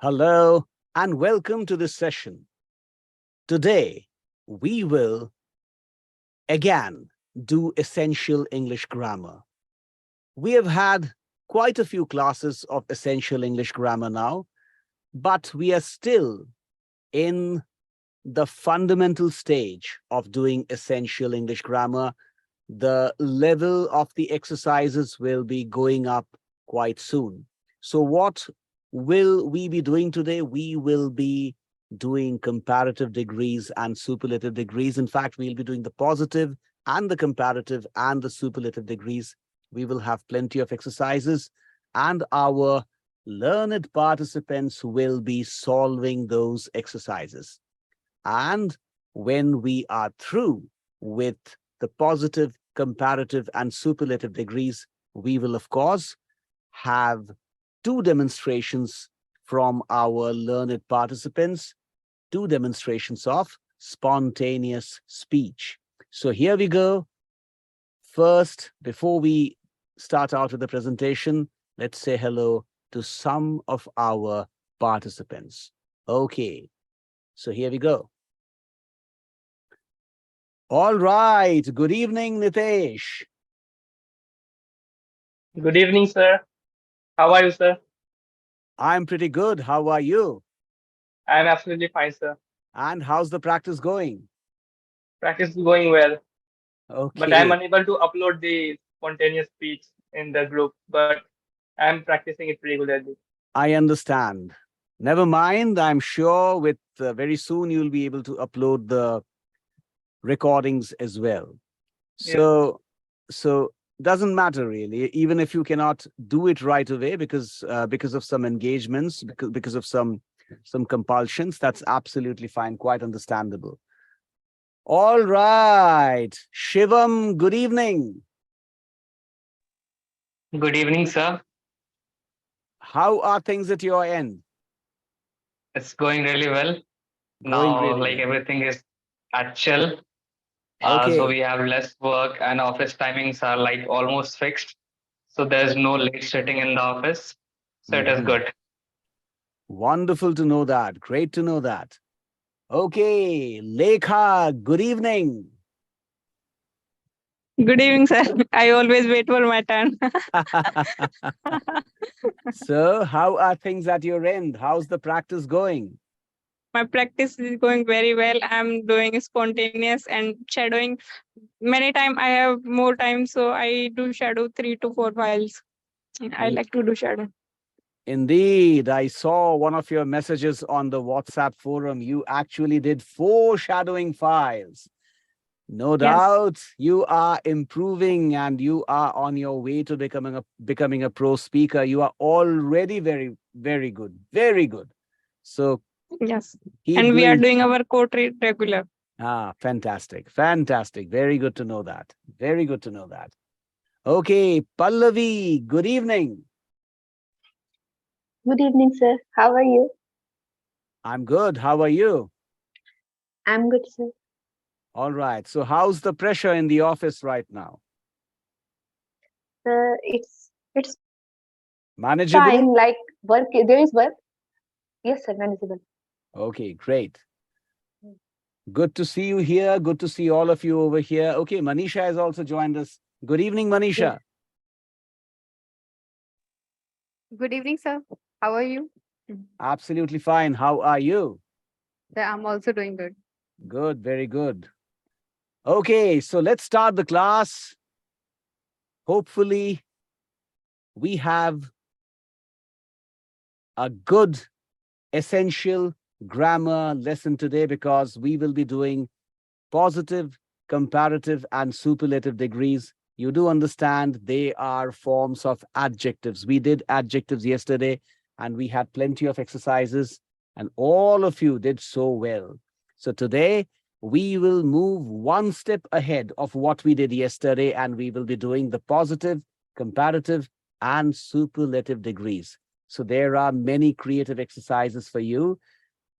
Hello and welcome to this session. Today, we will again do essential English grammar. We have had quite a few classes of essential English grammar now, but we are still in the fundamental stage of doing essential English grammar. The level of the exercises will be going up quite soon. So what will we be doing today? We will be doing comparative degrees and superlative degrees. In fact, we'll be doing the positive and the comparative and the superlative degrees. We will have plenty of exercises, and our learned participants will be solving those exercises. And when we are through with the positive, comparative, and superlative degrees, we will, of course, have two demonstrations from our learned participants, two demonstrations of spontaneous speech. So here we go. First, before we start out with the presentation, let's say hello to some of our participants. Okay, so here we go. All right. Good evening, Nitesh. Good evening, sir. How are you, sir? I'm pretty good. How are you? I'm absolutely fine, sir. And how's the practice going? Practice is going well, but I'm Okay, unable to upload the spontaneous speech in the group, but I'm practicing it regularly. I understand. Never mind. I'm sure with very soon you'll be able to upload the recordings as well. Yes, sir. So doesn't matter really, even if you cannot do it right away because of some engagements, because of some compulsions. That's absolutely fine, quite understandable. All right, Shivam, good evening. Good evening, sir. How are things at your end? It's going really well. Going Now, really like well. everything is at chill. So Okay. we have less work and office timings are like almost fixed. So there's no late sitting in the office. So it is Mhm. good. Wonderful to know that. Great to know that. Okay, Lekha, good evening. Good evening, sir. I always wait for my turn. So, how are things at your end? How's the practice going? My practice is going very well. I'm doing spontaneous and shadowing. Many time I have more time, so I do shadow 3 to 4 files. I In, like to do shadow. Indeed, I saw one of your messages on the WhatsApp forum. You actually did 4 shadowing files. No Yes. doubt you are improving and you are on your way to becoming a pro speaker. You are already very, very good. Very good. So Yes. keep And we are doing. doing our code regular. Fantastic. Fantastic. Very good to know that. Very good to know that. Okay, Pallavi, good evening. Good evening, sir. How are you? I'm good. How are you? I'm good, sir. All right. So how's the pressure in the office right now? It's Manageable? fine. Like work, there is work. Yes, sir. Manageable. Okay, great. Good to see you here. Good to see all of you over here. Okay, Manisha has also joined us. Good evening, Yes. Manisha. Good evening, sir. How are you? Absolutely fine. How are you? Sir, I'm also doing good. Good, very good. Okay, so let's start the class. Hopefully, we have a good essential grammar lesson today because we will be doing positive, comparative, and superlative degrees. You do understand they are forms of adjectives. We did adjectives yesterday and we had plenty of exercises and all of you did so well. So today we will move one step ahead of what we did yesterday and we will be doing the positive, comparative, and superlative degrees. So there are many creative exercises for you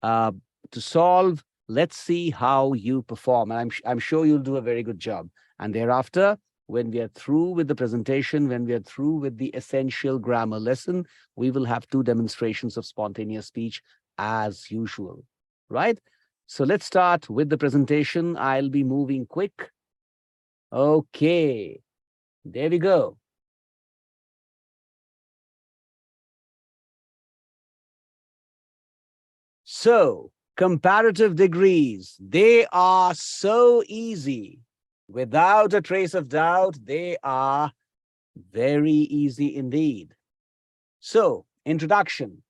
to solve. Let's see how you perform. And I'm sure you'll do a very good job. And thereafter, When we are through with the presentation, when we are through with the essential grammar lesson, we will have 2 demonstrations of spontaneous speech as usual, right? So let's start with the presentation. I'll be moving quick. Okay, there we go. So, comparative degrees, they are so easy. Without a trace of doubt, they are very easy indeed. So, introduction.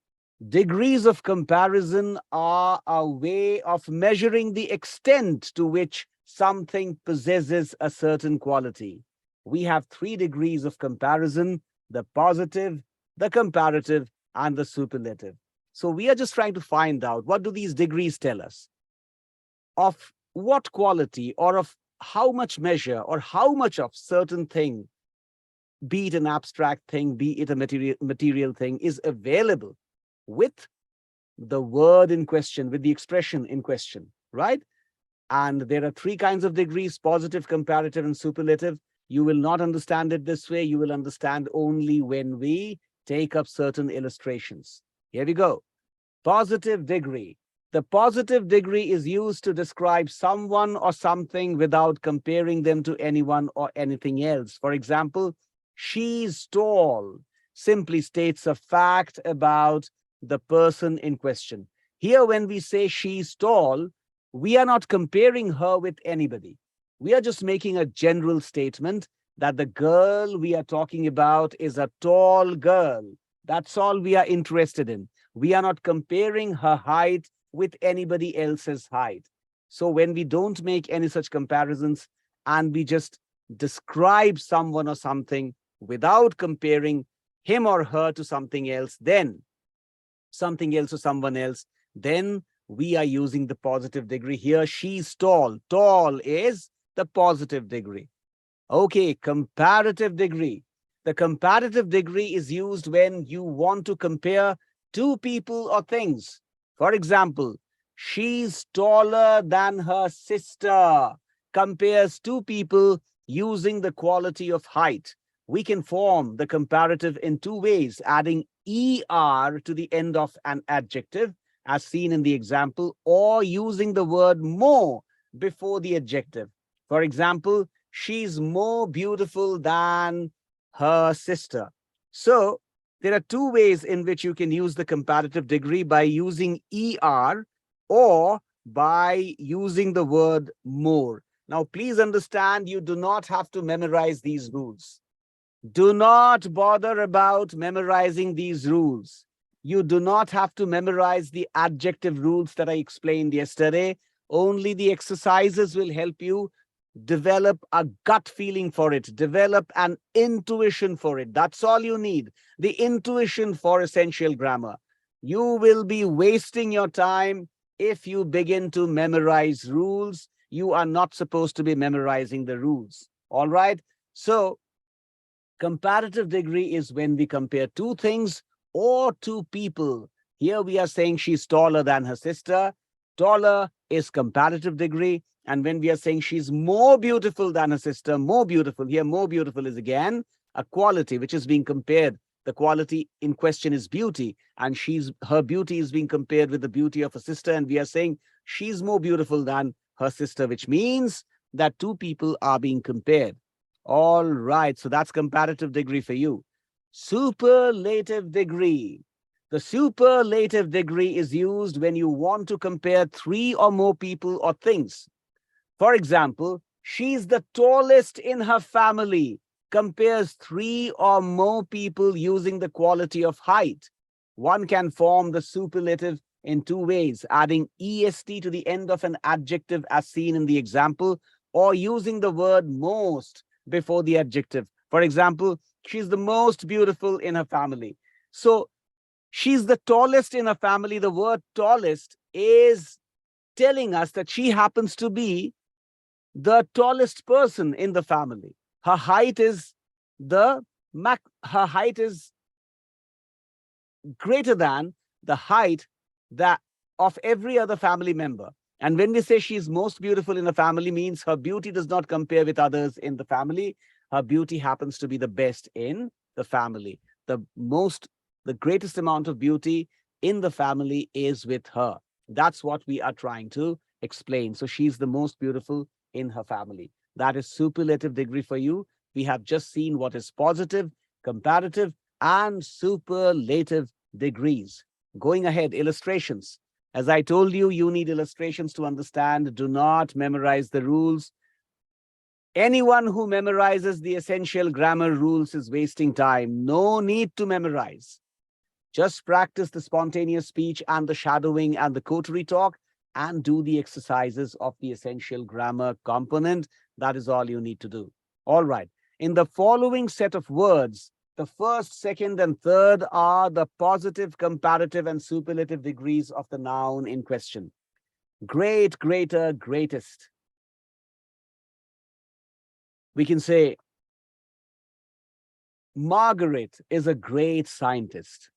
Degrees of comparison are a way of measuring the extent to which something possesses a certain quality. We have 3 degrees of comparison: the positive, the comparative, and the superlative. So we are just trying to find out, what do these degrees tell us? Of what quality, or of how much measure, or how much of certain thing, be it an abstract thing, be it a material thing, is available with the word in question, with the expression in question, right? And there are 3 kinds of degrees: positive, comparative, and superlative. You will not understand it this way. You will understand only when we take up certain illustrations. Here we go. Positive degree. The positive degree is used to describe someone or something without comparing them to anyone or anything else. For example, she's tall simply states a fact about the person in question. Here, when we say she's tall, we are not comparing her with anybody. We are just making a general statement that the girl we are talking about is a tall girl. That's all we are interested in. We are not comparing her height with anybody else's height. So when we don't make any such comparisons and we just describe someone or something without comparing him or her to something else, then something else or someone else, then we are using the positive degree. Here, she's tall. Tall is the positive degree. Okay, comparative degree. The comparative degree is used when you want to compare 2 people or things. For example, she's taller than her sister compares 2 people using the quality of height. We can form the comparative in 2 ways: adding er to the end of an adjective, as seen in the example, or using the word more before the adjective. For example, she's more beautiful than her sister. So there are 2 ways in which you can use the comparative degree: by using er or by using the word more. Now, please understand, you do not have to memorize these rules. Do not bother about memorizing these rules. You do not have to memorize the adjective rules that I explained yesterday. Only the exercises will help you develop a gut feeling for it, develop an intuition for it. That's all you need, the intuition for essential grammar. You will be wasting your time if you begin to memorize rules. You are not supposed to be memorizing the rules. All right? So, comparative degree is when we compare 2 things or 2 people. Here we are saying she's taller than her sister. Taller is comparative degree. And when we are saying she's more beautiful than her sister, more beautiful, here more beautiful is again a quality which is being compared. The quality in question is beauty, and her beauty is being compared with the beauty of her sister, and we are saying she's more beautiful than her sister, which means that 2 people are being compared. All right, so that's comparative degree for you. Superlative degree. The superlative degree is used when you want to compare 3 or more people or things. For example, she's the tallest in her family compares 3 or more people using the quality of height. One can form the superlative in 2 ways: adding est to the end of an adjective as seen in the example, or using the word most before the adjective. For example, she's the most beautiful in her family. So she's the tallest in her family. The word tallest is telling us that she happens to be the tallest person in the family. Her height is greater than the height that of every other family member. And when we say she's most beautiful in the family, means her beauty does not compare with others in the family. Her beauty happens to be the best in the family. The greatest amount of beauty in the family is with her. That's what we are trying to explain. So she's the most beautiful in her family. That is superlative degree for you. We have just seen what is positive, comparative, and superlative degrees. Going ahead, illustrations. As I told you, you need illustrations to understand. Do not memorize the rules. Anyone who memorizes the essential grammar rules is wasting time. No need to memorize. Just practice the spontaneous speech and the shadowing and the coterie talk and do the exercises of the essential grammar component. That is all you need to do. All right. In the following set of words, the first, second, and third are the positive, comparative, and superlative degrees of the noun in question. Great, greater, greatest. We can say, Margaret is a great scientist.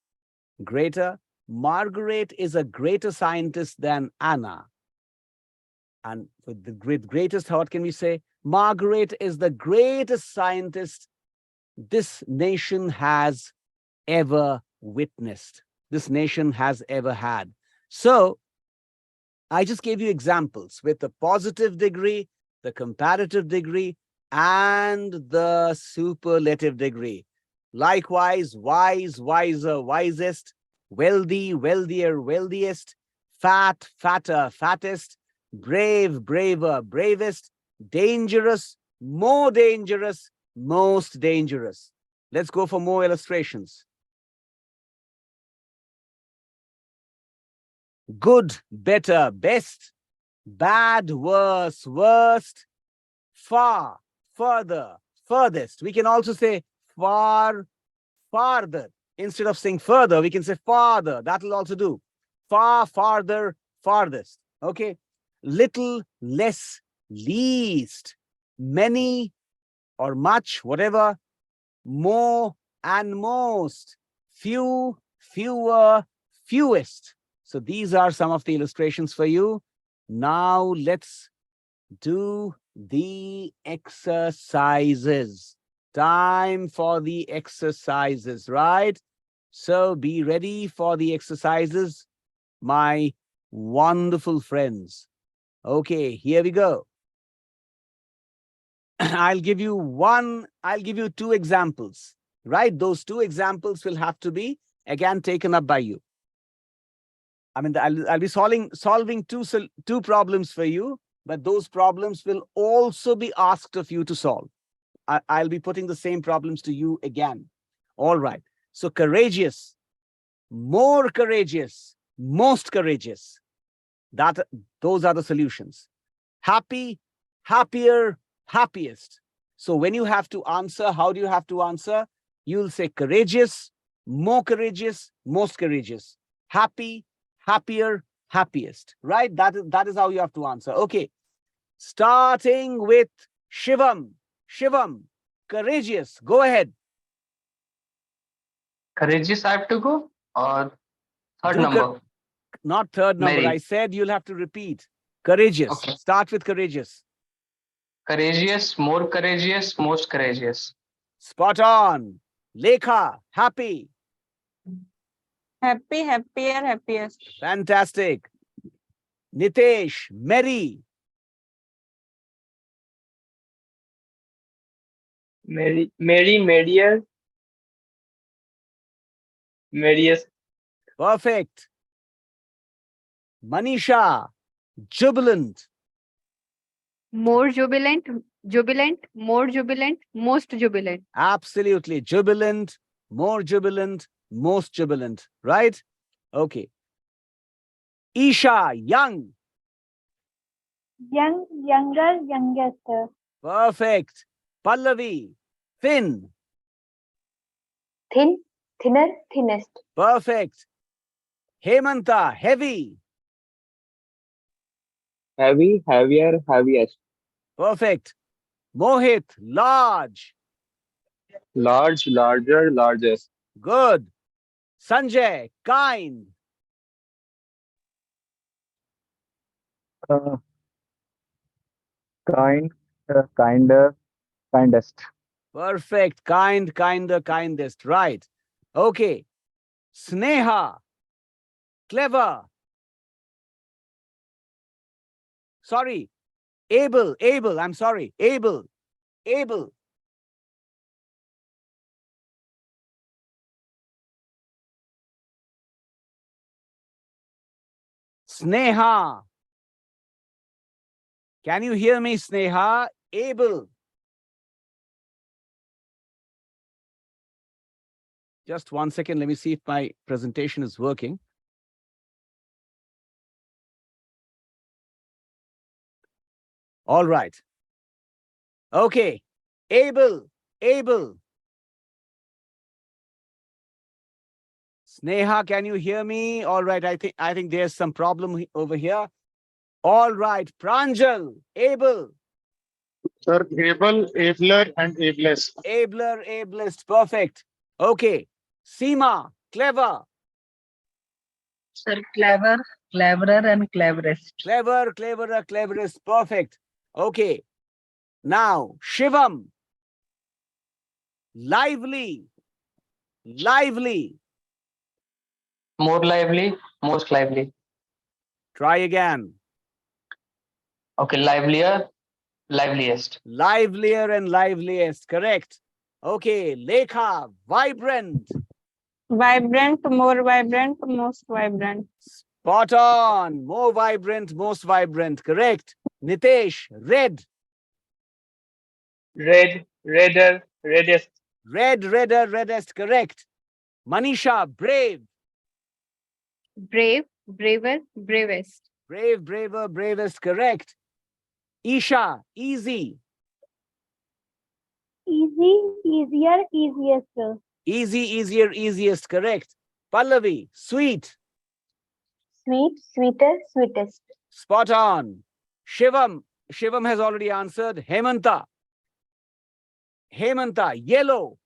Greater, Margaret is a greater scientist than Anna. And with the greatest, what can we say? Margaret is the greatest scientist this nation has ever witnessed. This nation has ever had. So I just gave you examples with the positive degree, the comparative degree, and the superlative degree. Likewise, wise, wiser, wisest, wealthy, wealthier, wealthiest, fat, fatter, fattest, brave, braver, bravest, dangerous, more dangerous, most dangerous. Let's go for more illustrations. Good, better, best, bad, worse, worst, far, further, furthest. We can also say far, farther. Instead of saying further, we can say farther. That will also do. Far, farther, farthest. Okay. Little, less, least, many or much, whatever, more and most, few, fewer, fewest. So these are some of the illustrations for you. Now let's do the exercises. Time for the exercises, right? So be ready for the exercises, my wonderful friends. Okay, here we go. I'll give you two examples, right? Those two examples will have to be again taken up by you. I mean, I'll be solving two problems for you, but those problems will also be asked of you to solve. I'll be putting the same problems to you again. All right. So courageous, more courageous, most courageous. Those are the solutions. Happy, happier, happiest. So when you have to answer, how do you have to answer? You'll say courageous, more courageous, most courageous. Happy, happier, happiest. Right? That is how you have to answer. Okay. Starting with Shivam. Shivam, courageous. Go ahead. Courageous I have to go? Or third Do number? Not third number. Mary. I said you'll have to repeat. Courageous. Okay. Start with courageous. Courageous, more courageous, most courageous. Spot on. Lekha, happy. Happy, happier, happiest. Fantastic. Nitesh, merry. Merrier, merriest, Perfect. Manisha, jubilant. More jubilant, jubilant, more jubilant, most jubilant. Absolutely. Jubilant, more jubilant, most jubilant. Right? Okay. Isha, young. Young, younger, youngest. Perfect. Pallavi, thin. Thin, thinner, thinnest. Perfect. Hemanta, heavy. Heavy, heavier, heaviest. Perfect. Mohit, large. Large, larger, largest. Good. Sanjay, kind. Uh, kind, kinder, kindest. Perfect. Kind, kinder, kindest. Right. Okay. Sneha. Clever. Sorry. Able. I'm sorry. Able. Sneha. Can you hear me, Sneha? Able. Just 1 second. Let me see if my presentation is working. All right. Okay. Able. Sneha, can you hear me? All right. I think there's some problem over here. All right. Pranjal. Able. Sir, able, abler, and ablest. Abler, ablest. Perfect. Okay. Seema. Clever. Sir, cleverer, and cleverest. Clever, cleverer, cleverest. Perfect. Okay. Now, Shivam. Lively. More lively, most lively. Try again. Okay, livelier, liveliest. Livelier and liveliest. Correct. Okay. Lekha. Vibrant. Vibrant, more vibrant, most vibrant. Spot on. More vibrant, most vibrant. Correct. Nitesh. Red. Red, redder, reddest. Red, redder, reddest. Correct. Manisha. Brave. Brave, braver, bravest. Brave, braver, bravest. Correct. Isha. Easy. Easy, easier, easiest. Easy, easier, easiest. Correct. Pallavi. Sweet. Sweet, sweeter, sweetest. Spot on. Shivam. Shivam has already answered. Hemanta. Yellow.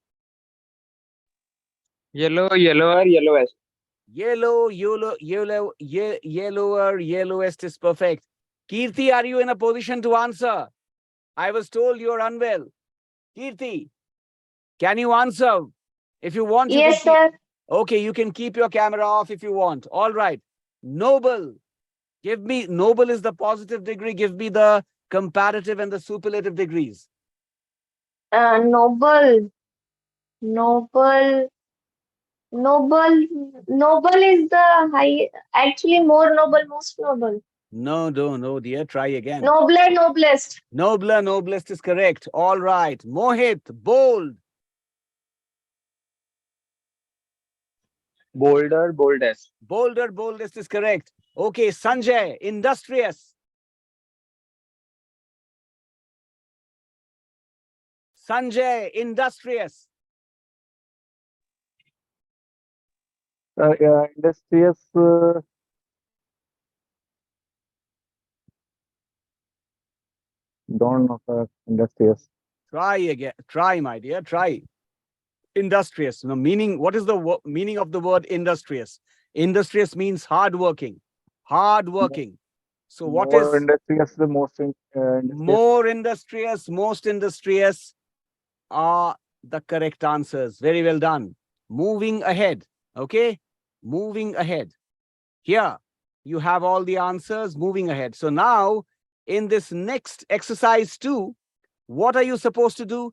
Yellow, yellower, yellowest. Yellower, yellowest is perfect. Kirti, are you in a position to answer? I was told you're unwell. Kirti, can you answer? If you want, you can Yes, sir. Okay, you can keep your camera off if you want. All right. Noble. Noble is the positive degree. Give me the comparative and the superlative degrees. Noble, noble, noble is the high. Actually, more noble, most noble. No, dear. Try again. Nobler, noblest. Nobler, noblest is correct. All right. Mohit, bold. Bolder, boldest. Bolder, boldest is correct. Okay, Sanjay, industrious. Sanjay, industrious. Industrious. Don't know, sir. Industrious. Try again. Try, my dear. Try. Industrious. Now, what is the meaning of the word industrious? Industrious means hardworking. Hardworking. So what More is industrious, the most industrious. more industrious, most industrious are the correct answers. Very well done. Moving ahead. Okay. Moving ahead. Here, you have all the answers. Moving ahead. So now, in this next exercise 2, what are you supposed to do?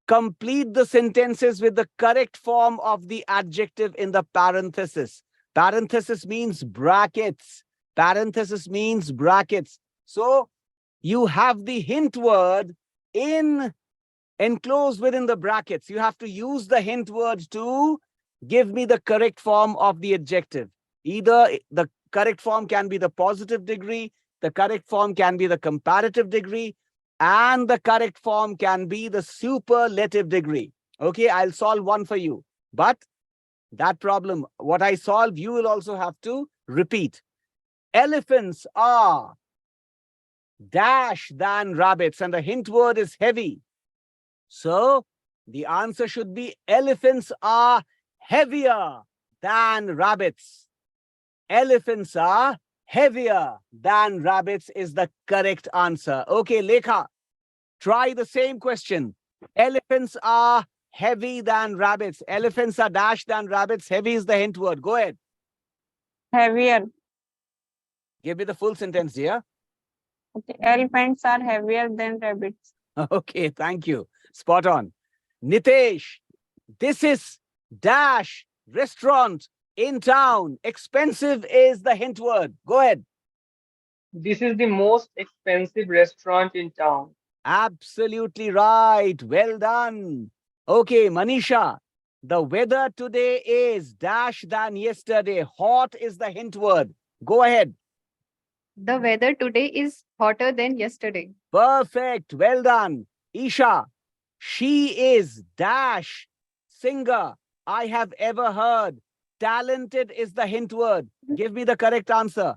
Complete the sentences with the correct form of the adjective in the parenthesis. Parenthesis means brackets. Parenthesis means brackets. So you have the hint word enclosed within the brackets. You have to use the hint word to give me the correct form of the adjective. Either the correct form can be the positive degree, the correct form can be the comparative degree, and the correct form can be the superlative degree. Okay, I'll solve one for you. But that problem, what I solve, you will also have to repeat. Elephants are dash than rabbits, and the hint word is heavy. So the answer should be elephants are heavier than rabbits. Elephants are heavier than rabbits is the correct answer. Okay, Lekha, try the same question. Elephants are heavy than rabbits. Elephants are dash than rabbits. Heavy is the hint word. Go ahead. Heavier. Give me the full sentence, dear. Okay. Elephants are heavier than rabbits. Okay, thank you. Spot on. Nitesh, this is dash restaurant in town. Expensive is the hint word. Go ahead. This is the most expensive restaurant in town. Absolutely right. Well done. Okay, Manisha, the weather today is dash than yesterday. Hot is the hint word. Go ahead. The weather today is hotter than yesterday. Perfect. Well done. Isha, she is dash singer I have ever heard. Talented is the hint word. Give me the correct answer.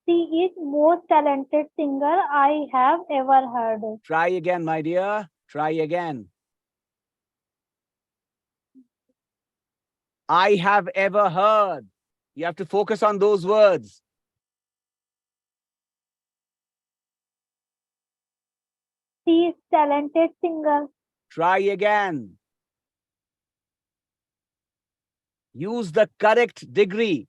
She is most talented singer I have ever heard. Try again, my dear. Try again. I have ever heard. You have to focus on those words. She is talented singer. Try again. Use the correct degree.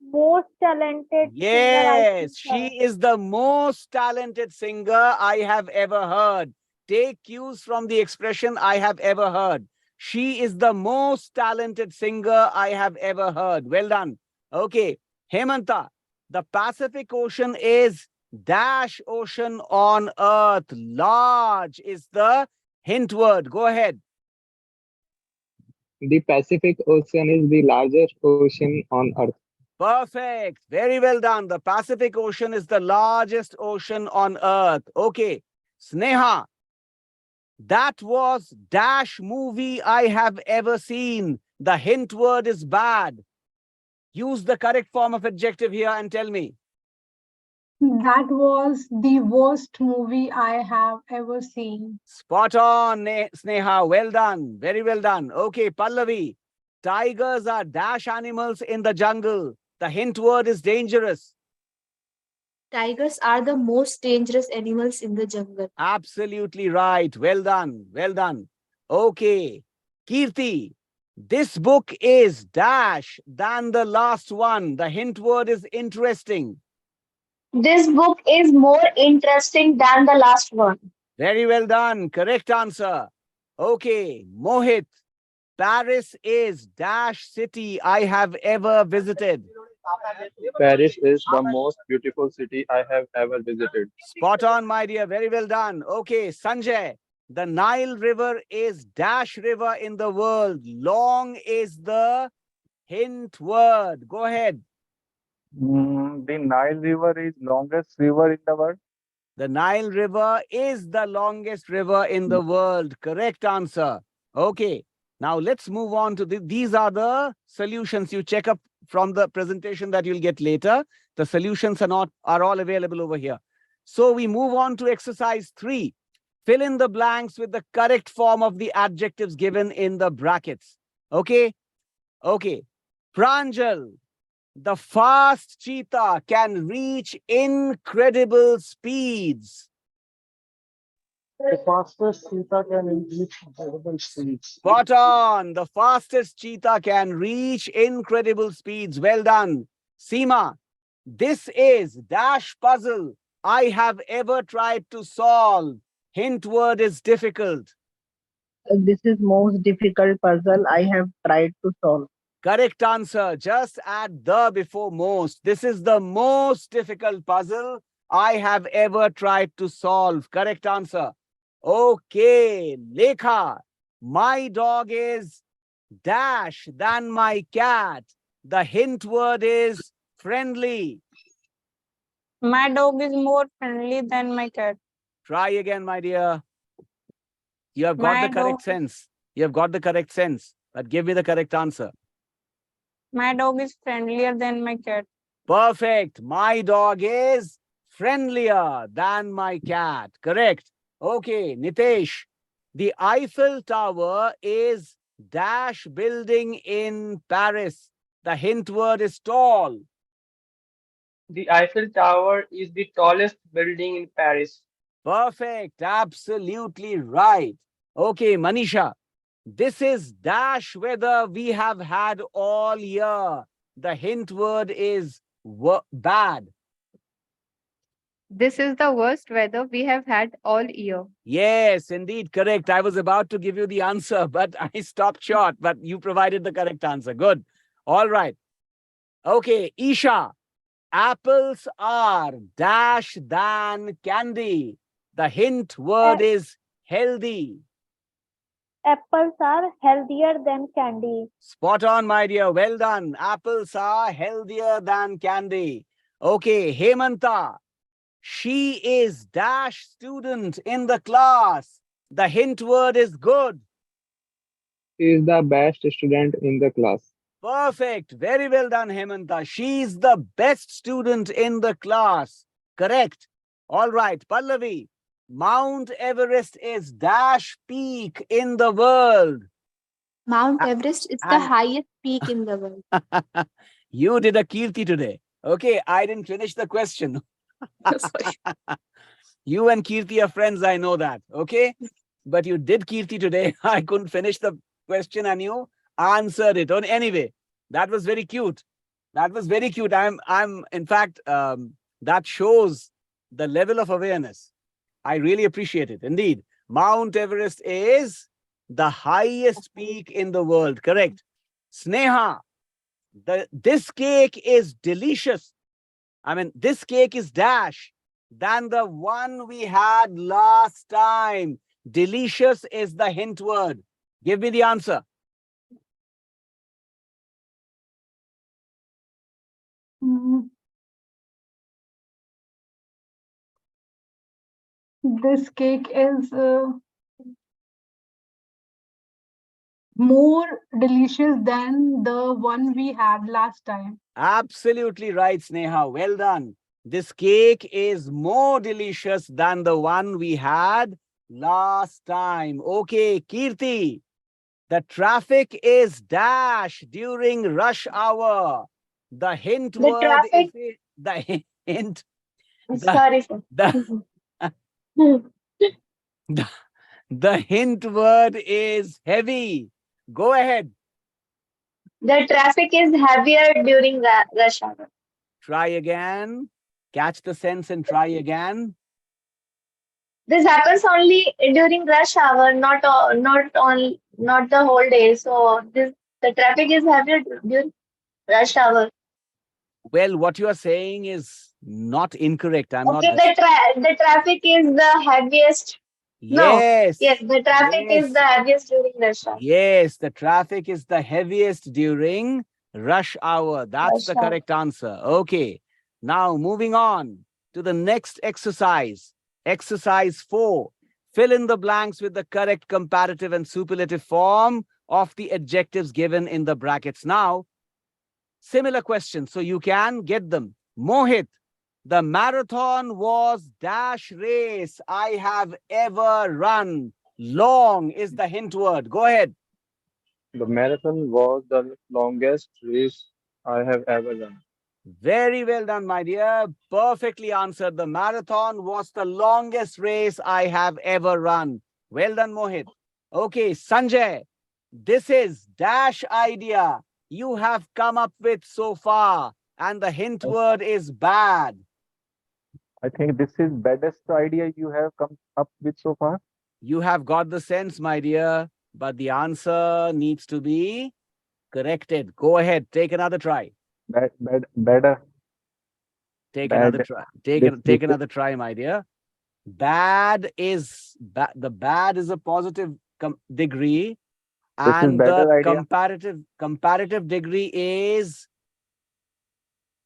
Most talented singer I Yes, think she her. is the most talented singer I have ever heard. Take cues from the expression I have ever heard. She is the most talented singer I have ever heard. Well done. Okay, Hemanta, the Pacific Ocean is dash ocean on earth. Large is the hint word. Go ahead. The Pacific Ocean is the largest ocean on Earth. Perfect. Very well done. The Pacific Ocean is the largest ocean on earth. Okay. Sneha, that was dash movie I have ever seen. The hint word is bad. Use the correct form of adjective here and tell me. That was the worst movie I have ever seen. Spot on, Sneha. Well done. Very well done. Okay, Pallavi. Tigers are dash animals in the jungle. The hint word is dangerous. Tigers are the most dangerous animals in the jungle. Absolutely right. Well done. Well done. Okay. Kirti, this book is dash than the last one. The hint word is interesting. This book is more interesting than the last one. Very well done. Correct answer. Okay. Mohit, Paris is dash city I have ever visited. Paris is the most beautiful city I have ever visited. Spot on, my dear. Very well done. Okay, Sanjay. The Nile River is dash river in the world. Long is the hint word. Go ahead. The Nile River is longest river in the world. The Nile River is the longest river in the world. Correct answer. Okay. Now let's move on to these are the solutions you check up from the presentation that you'll get later. The solutions are all available over here. So we move on to exercise 3. Fill in the blanks with the correct form of the adjectives given in the brackets. Okay? Okay. Pranjal, the fast cheetah can reach incredible speeds. The fastest cheetah can reach incredible speeds. Spot on. The fastest cheetah can reach incredible speeds. Well done. Seema, this is dash puzzle I have ever tried to solve. Hint word is difficult. This is most difficult puzzle I have tried to solve. Correct answer. Just add the before most. This is the most difficult puzzle I have ever tried to solve. Correct answer. Okay, Lekha. My dog is dash than my cat. The hint word is friendly. My dog is more friendly than my cat. Try again, my dear. You have got My the correct dog, sense. You have got the correct sense. But give me the correct answer. my dog is friendlier than my cat. Perfect. My dog is friendlier than my cat. Correct. Okay, Nitesh. The Eiffel Tower is dash building in Paris. The hint word is tall. The Eiffel Tower is the tallest building in Paris. Perfect. Absolutely right. Okay, Manisha. This is dash weather we have had all year. The hint word is bad. This is the worst weather we have had all year. Yes, indeed, correct. I was about to give you the answer, but I stopped short. But you provided the correct answer. Good. All right. Okay, Isha. Apples are dash than candy. The hint word is healthy. Apples are healthier than candy. Spot on, my dear. Well done. Apples are healthier than candy. Okay, Hemanta. She is dash student in the class. The hint word is good. He is the best student in the class. Perfect. Very well done, Hemanta. She's the best student in the class. Correct. All right, Pallavi. Mount Everest is dash peak in the world. Mount Everest is the And highest peak in the world. you did a Kirti today. Okay, I didn't finish the question. Sorry. You and Kirti are friends, I know that. Okay, but you did Kirti today. I couldn't finish the question and you answered it. Anyway, that was very cute. That was very cute. In fact, that shows the level of awareness. I really appreciate it. Indeed, Mount Everest is the highest peak in the world. Correct. Sneha, this cake is delicious. I mean, this cake is dash than the one we had last time. Delicious is the hint word. Give me the answer. Mm, This cake is more delicious than the one we had last time. Absolutely right, Sneha. Well done. This cake is more delicious than the one we had last time. Okay, Kirti. The traffic is dash during rush hour. The hint The word traffic. is the hint. Sorry, sir. The, the, the hint word is heavy. Go ahead. The traffic is heavier during the rush hour. Try again. Catch the sense and try again. This happens only during rush hour, not the whole day. So the traffic is heavier during rush hour. Well, what you are saying is not incorrect. I'm not. Okay, the traffic is the heaviest. No, yes, Yes. the traffic is Yes. the heaviest during rush hour. Yes. The traffic is the heaviest during rush hour. That's Rush the hour. correct answer. Okay. Now moving on to the next exercise. Exercise 4. Fill in the blanks with the correct comparative and superlative form of the adjectives given in the brackets. Now, similar questions, so you can get them. Mohit, the marathon was dash race I have ever run. Long is the hint word. Go ahead. The marathon was the longest race I have ever run. Very well done, my dear. Perfectly answered. The marathon was the longest race I have ever run. Well done, Mohit. Okay, Sanjay, this is dash idea you have come up with so far, and the hint word is bad. I think this is baddest idea you have come up with so far. You have got the sense, my dear, but the answer needs to be corrected. Go ahead, take another try. Better. Take Bad. another try. Take another try, my dear. Bad is the bad is a positive degree, This is and the better idea.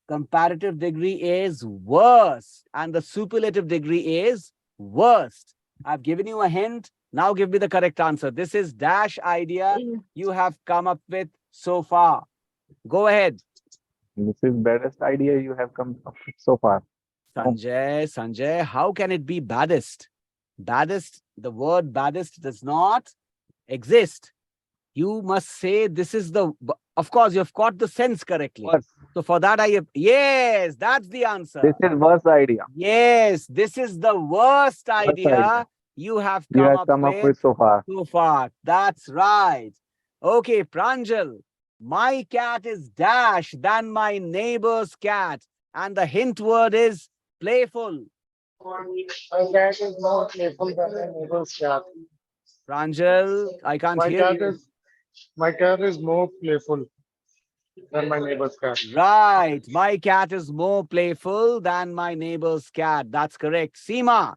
comparative degree is worse, and the superlative degree is worst. I've given you a hint. Now give me the correct answer. This is dash idea you have come up with so far. Go ahead. This is baddest idea you have come up with so far. Sanjay, how can it be baddest? Baddest, the word baddest does not exist. You must say this is the Of course, you've caught the sense correctly. Worse. So for that, yes, that's the answer. This is worst idea. Yes, this is the worst idea. idea you have You come have up come up with with so far. so far. That's right. Okay, Pranjal, my cat is dash than my neighbor's cat. And the hint word is playful. My cat is more playful than my neighbor's cat. Pranjal, I can't My hear cat you. is my cat is more playful than my neighbor's cat. Right. My cat is more playful than my neighbor's cat. That's correct. Seema,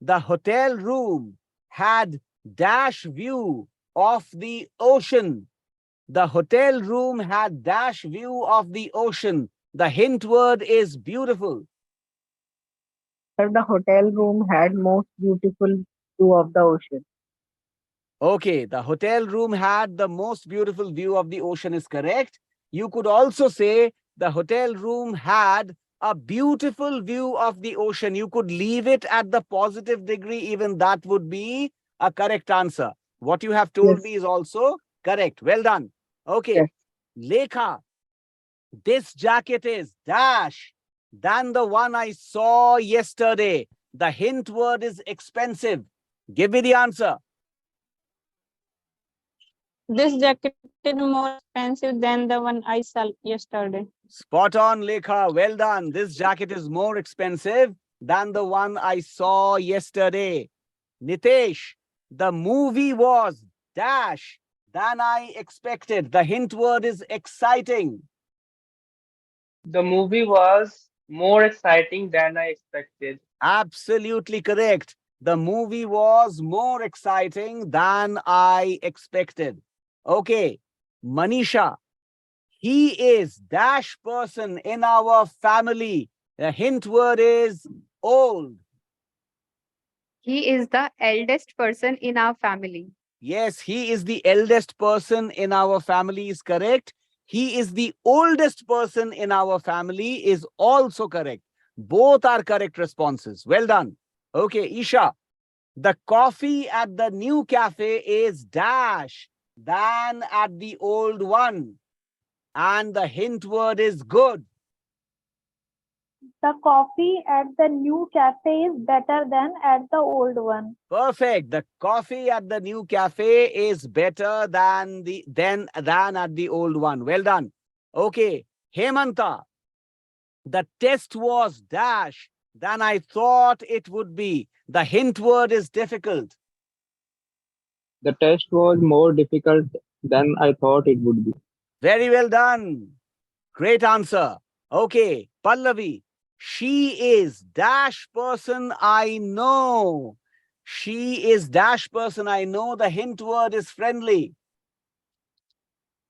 the hotel room had dash view of the ocean. The hotel room had dash view of the ocean. The hint word is beautiful. Sir, the hotel room had most beautiful view of the ocean. Okay, the hotel room had the most beautiful view of the ocean is correct. You could also say the hotel room had a beautiful view of the ocean. You could leave it at the positive degree, even that would be a correct answer. What you have told Yes. me is also correct. Well done. Okay, Yes. Lekha, this jacket is dash than the one I saw yesterday. The hint word is expensive. Give me the answer. This jacket is more expensive than the one I saw yesterday. Spot on, Lekha. Well done. This jacket is more expensive than the one I saw yesterday. Nitesh, the movie was dash than I expected. The hint word is exciting. The movie was more exciting than I expected. Absolutely correct. The movie was more exciting than I expected. Okay, Manisha, he is dash person in our family. The hint word is old. He is the eldest person in our family. Yes, he is the eldest person in our family is correct. He is the oldest person in our family is also correct. Both are correct responses. Well done. Okay, Isha, the coffee at the new cafe is dash than at the old one. And the hint word is good. The coffee at the new cafe is better than at the old one. Perfect. The coffee at the new cafe is better than at the old one. Well done. Okay, Hemanta, the test was dash than I thought it would be. The hint word is difficult. The test was more difficult than I thought it would be. Very well done. Great answer. Okay, Pallavi, she is dash person I know. She is dash person I know. The hint word is friendly.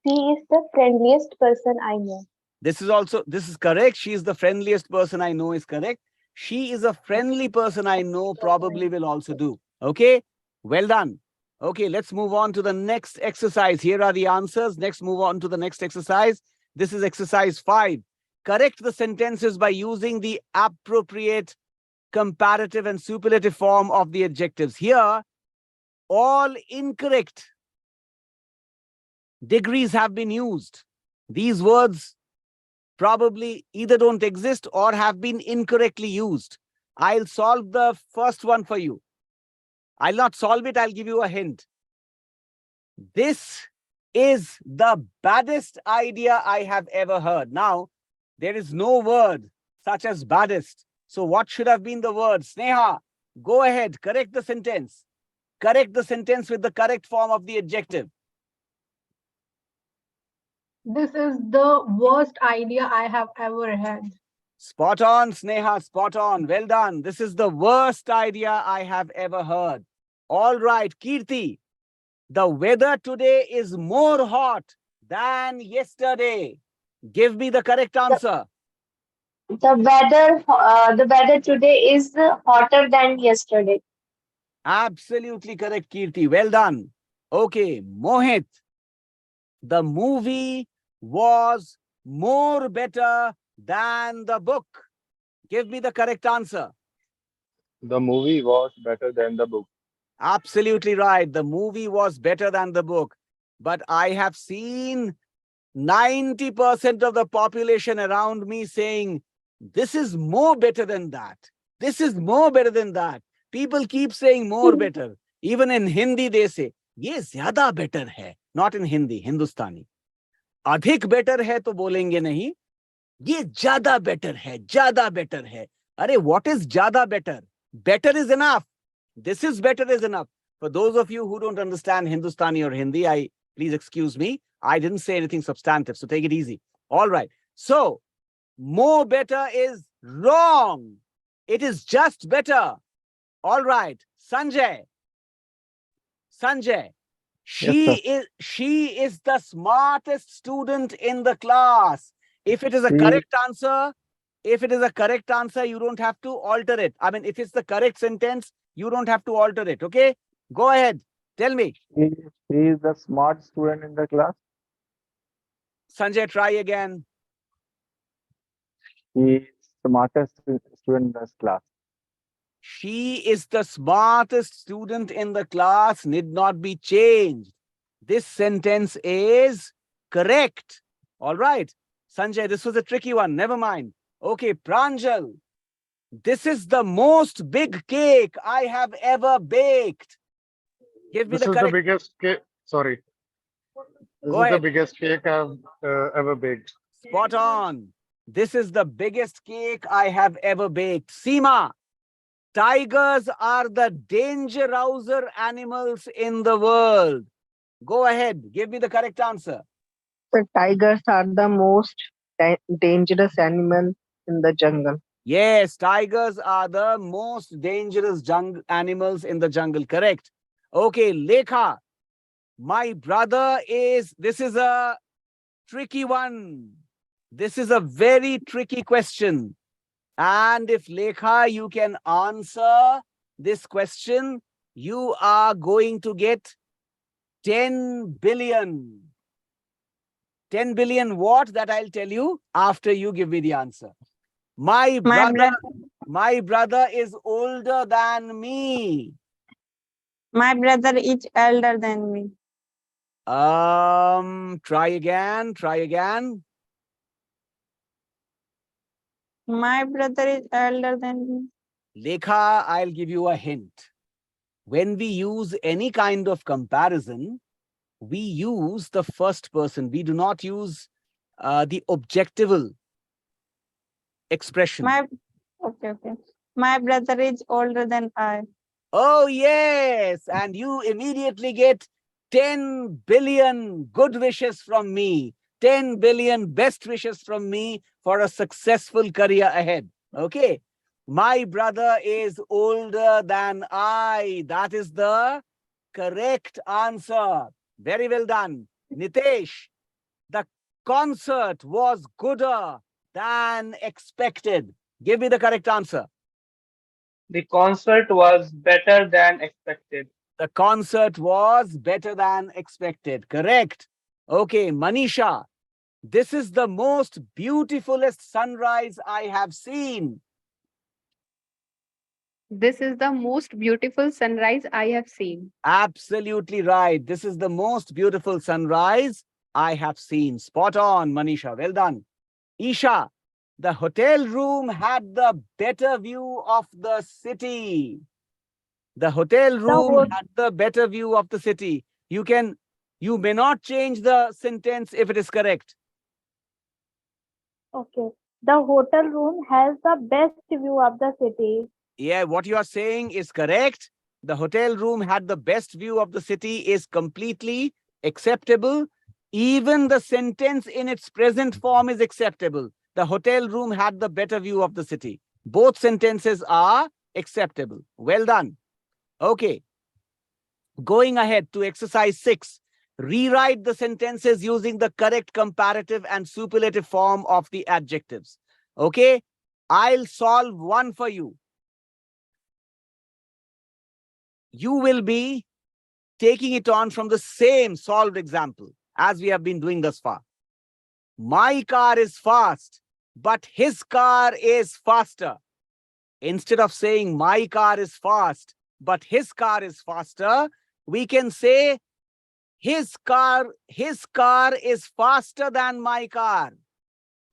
She is the friendliest person I know. This is correct. She is the friendliest person I know is correct. She is a friendly person I know probably will also do. Okay, well done. Okay, let's move on to the next exercise. Here are the answers. Next, move on to the next exercise. This is exercise 5. Correct the sentences by using the appropriate comparative and superlative form of the adjectives. Here, all incorrect degrees have been used. These words probably either don't exist or have been incorrectly used. I'll solve the first one for you. I'll not solve it, I'll give you a hint. This is the baddest idea I have ever heard. Now, there is no word such as baddest. So what should have been the word? Sneha, go ahead, correct the sentence. Correct the sentence with the correct form of the adjective. This is the worst idea I have ever had. Spot on, Sneha, spot on. Well done. This is the worst idea I have ever heard. All right, Kirti, the weather today is more hot than yesterday. Give me the correct answer. The weather today is hotter than yesterday. Absolutely correct, Kirti. Well done. Okay, Mohit, the movie was more better than the book. Give me the correct answer. The movie was better than the book. Absolutely right. The movie was better than the book. But I have seen 90% of the population around me saying, this is more better than that. This is more better than that. People keep saying more better. Even in Hindi, they say, ye zyada better hai. Not in Hindi, Hindustani. Adhik better hai to bolenge nahi. Ye jada better hai, jada better hai. Arey, what is jada better? Better is enough. This is better is enough. For those of you who don't understand Hindustani or Hindi, please excuse me. I didn't say anything substantive, so take it easy. All right. So, more better is wrong. It is just better. All right. Sanjay. Sanjay. Yes, She is the smartest student in the class. If it is a correct answer, you don't have to alter it. I mean, if it's the correct sentence, you don't have to alter it. Okay? Go ahead. Tell me. he is the smart student in the class. Sanjay, try again. He is smartest student in this class. She is the smartest student in the class, need not be changed. This sentence is correct. All right. Sanjay, this was a tricky one. Never mind. Okay, Pranjal. This is the most big cake I have ever baked. Give me This the is the correct. biggest cake. Sorry. This Go is the ahead. biggest cake I've ever baked. Spot on. This is the biggest cake I have ever baked. Seema, tigers are the danger rouser animals in the world. Go ahead. Give me the correct answer. The tigers are the most dangerous animal in the jungle. Yes, tigers are the most dangerous animals in the jungle. Correct. Okay, Lekha. This is a tricky one. This is a very tricky question. And if Lekha, you can answer this question, you are going to get 10 billion. 10 billion what? That I'll tell you after you give me the answer. My brother is older than me. My brother is elder than me. Try again. My brother is elder than me. Lekha, I'll give you a hint. When we use any kind of comparison, we use the first person. We do not use the objectival expression. Okay. My brother is older than I. Oh, yes. And you immediately get 10 billion good wishes from me. 10 billion best wishes from me for a successful career ahead. Okay. My brother is older than I. That is the correct answer. Very well done. Nitesh, the concert was gooder than expected. Give me the correct answer. The concert was better than expected. The concert was better than expected. Correct. Okay, Manisha, this is the most beautifulest sunrise I have seen. This is the most beautiful sunrise I have seen. Absolutely right. This is the most beautiful sunrise I have seen. Spot on, Manisha. Well done. Isha, the hotel room had the better view of the city. The hotel room had the better view of the city. You may not change the sentence if it is correct. Okay. The hotel room has the best view of the city. Yeah, what you are saying is correct. The hotel room had the best view of the city is completely acceptable. Even the sentence in its present form is acceptable. The hotel room had the better view of the city. Both sentences are acceptable. Well done. Okay. Going ahead to exercise 6. Rewrite the sentences using the correct comparative and superlative form of the adjectives. Okay. I'll solve one for you. You will be taking it on from the same solved example as we have been doing thus far. My car is fast, but his car is faster. Instead of saying my car is fast, but his car is faster, we can say his car is faster than my car.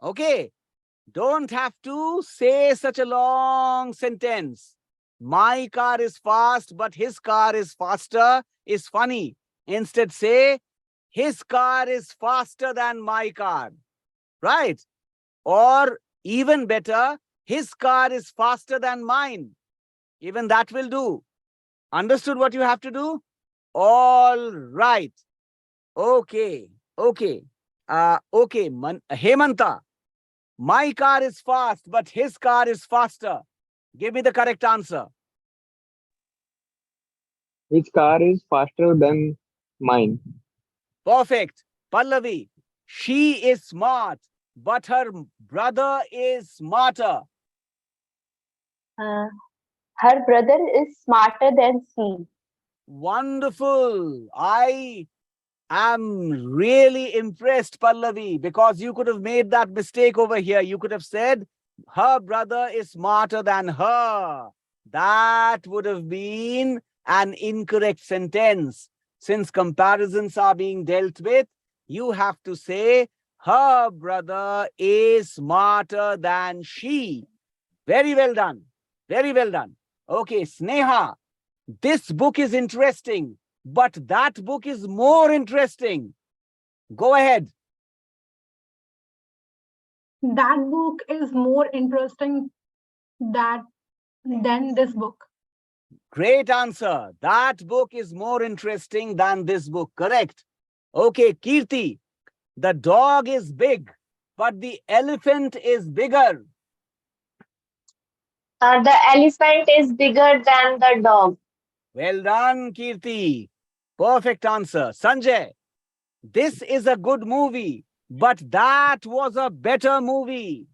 Okay. Don't have to say such a long sentence. My car is fast, but his car is faster is funny. Instead, say, his car is faster than my car. Right? Or even better, his car is faster than mine. Even that will do. Understood what you have to do? All right. Okay. Okay. Okay. Hemanta. My car is fast, but his car is faster. Give me the correct answer. His car is faster than mine. Perfect. Pallavi. She is smart, but her brother is smarter. Uh, her brother is smarter than she. Wonderful. I am really impressed, Pallavi, because you could have made that mistake over here. You could have said, her brother is smarter than her. That would have been an incorrect sentence. Since comparisons are being dealt with, you have to say, her brother is smarter than she. Very well done. Very well done. Okay, Sneha, this book is interesting, but that book is more interesting. Go ahead. That book is more interesting than this book. Great answer. That book is more interesting than this book. Correct. Okay, Kirti. The dog is big, but the elephant is bigger. The elephant is bigger than the dog. Well done, Kirti. Perfect answer. Sanjay. This is a good movie, but that was a better movie.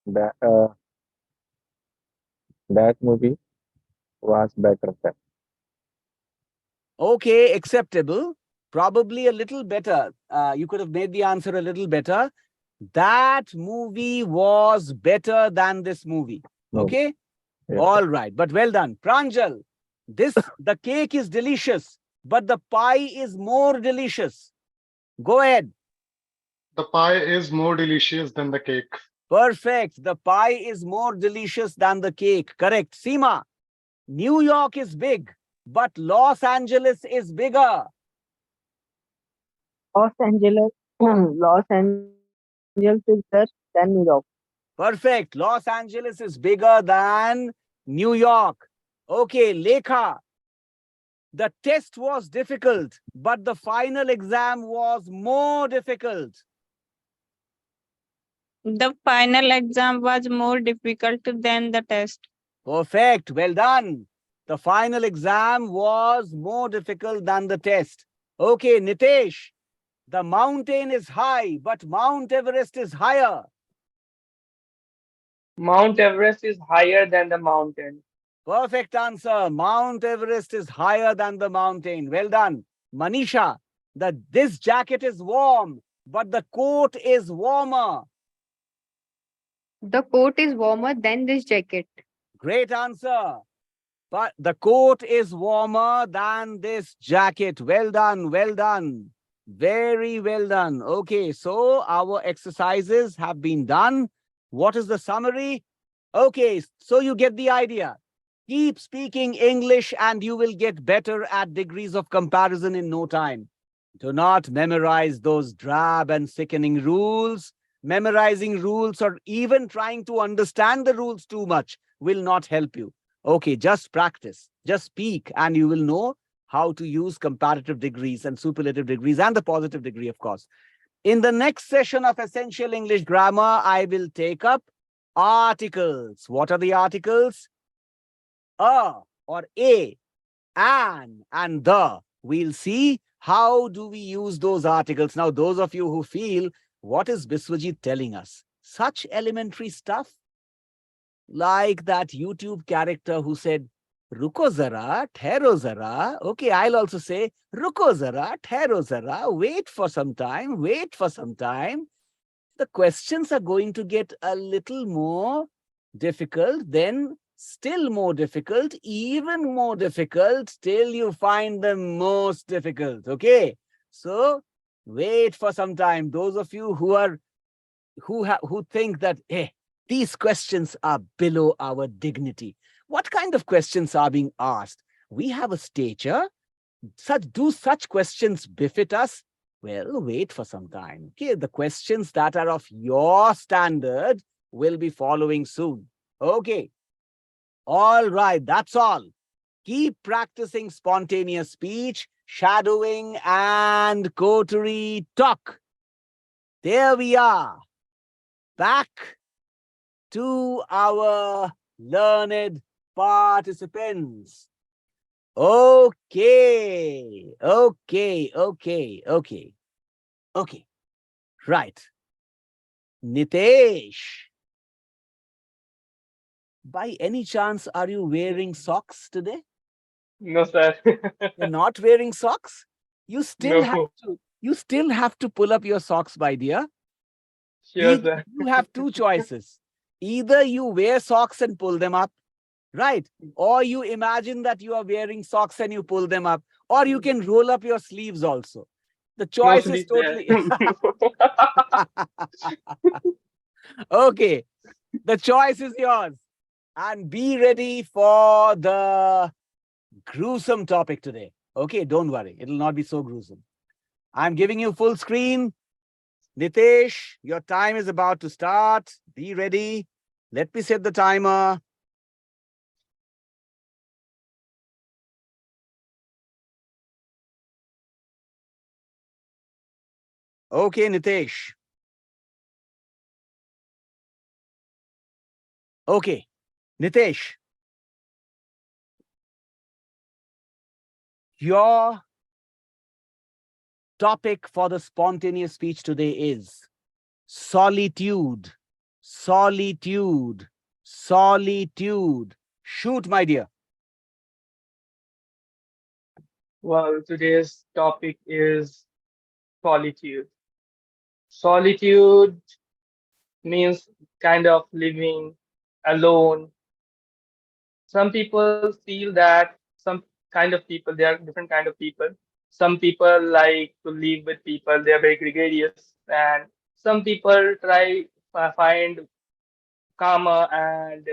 That that movie was better than. Okay, acceptable. Probably a little better. You could have made the answer a little better. That movie was better than this movie. No. Okay? Yes, All right. But well done. Pranjal, the cake is delicious, but the pie is more delicious. Go ahead. The pie is more delicious than the cake. Perfect. The pie is more delicious than the cake. Correct. Seema, New York is big, but Los Angeles is bigger. Los Angeles, Los Angeles is bigger than New York. Perfect. Los Angeles is bigger than New York. Okay, Lekha. The test was difficult, but the final exam was more difficult. The final exam was more difficult than the test. Perfect. Well done. The final exam was more difficult than the test. Okay, Nitesh. The mountain is high, but Mount Everest is higher. Mount Everest is higher than the mountain. Perfect answer. Mount Everest is higher than the mountain. Well done. Manisha, this jacket is warm, but the coat is warmer. The coat is warmer than this jacket. Great answer. But the coat is warmer than this jacket. Well done. Well done. Very well done. Okay, so our exercises have been done. What is the summary? Okay, so you get the idea. Keep speaking English and you will get better at degrees of comparison in no time. Do not memorize those drab and sickening rules. Memorizing rules or even trying to understand the rules too much will not help you. Okay, just practice, just speak, and you will know how to use comparative degrees and superlative degrees and the positive degree, of course. In the next session of Essential English Grammar, I will take up articles. What are the articles? A or a, an, and the. We'll see how do we use those articles. Now, those of you who feel, what is Biswajit telling us? Such elementary stuff? Like that YouTube character who said, Ruko zara, thero zara. Okay, I'll also say, Ruko zara, thero zara. Wait for some time, wait for some time. The questions are going to get a little more difficult, then still more difficult, even more difficult, till you find the most difficult. Okay. So wait for some time. Those of you who think that these questions are below our dignity. What kind of questions are being asked? We have a stature. Do such questions befit us? Well, wait for some time. Okay, the questions that are of your standard will be following soon. Okay. All right, that's all. Keep practicing spontaneous speech, shadowing, and coterie talk. There we are. Back to our learned participants. Okay. Okay. Right. Nitesh, by any chance, are you wearing socks today? No, sir. You're not wearing socks? You still have No. to pull up your socks, my dear. Sure, Either sir. you have two choices. Either you wear socks and pull them up, right? Or you imagine that you are wearing socks and you pull them up. Or you can roll up your sleeves also. The No choice is sleep there. totally okay. The choice is yours. And be ready for the gruesome topic today. Okay, don't worry. It'll not be so gruesome. I'm giving you full screen. Nitesh, your time is about to start. Be ready. Let me set the timer. Okay, Nitesh. Okay, Nitesh. Your topic for the spontaneous speech today is solitude. Solitude. Solitude. Shoot, my dear. Well, today's topic is solitude. Solitude means kind of living alone. Some people feel that some kind of people, there are different kind of people. Some people like to live with people, they are very gregarious, and some people try find calmer and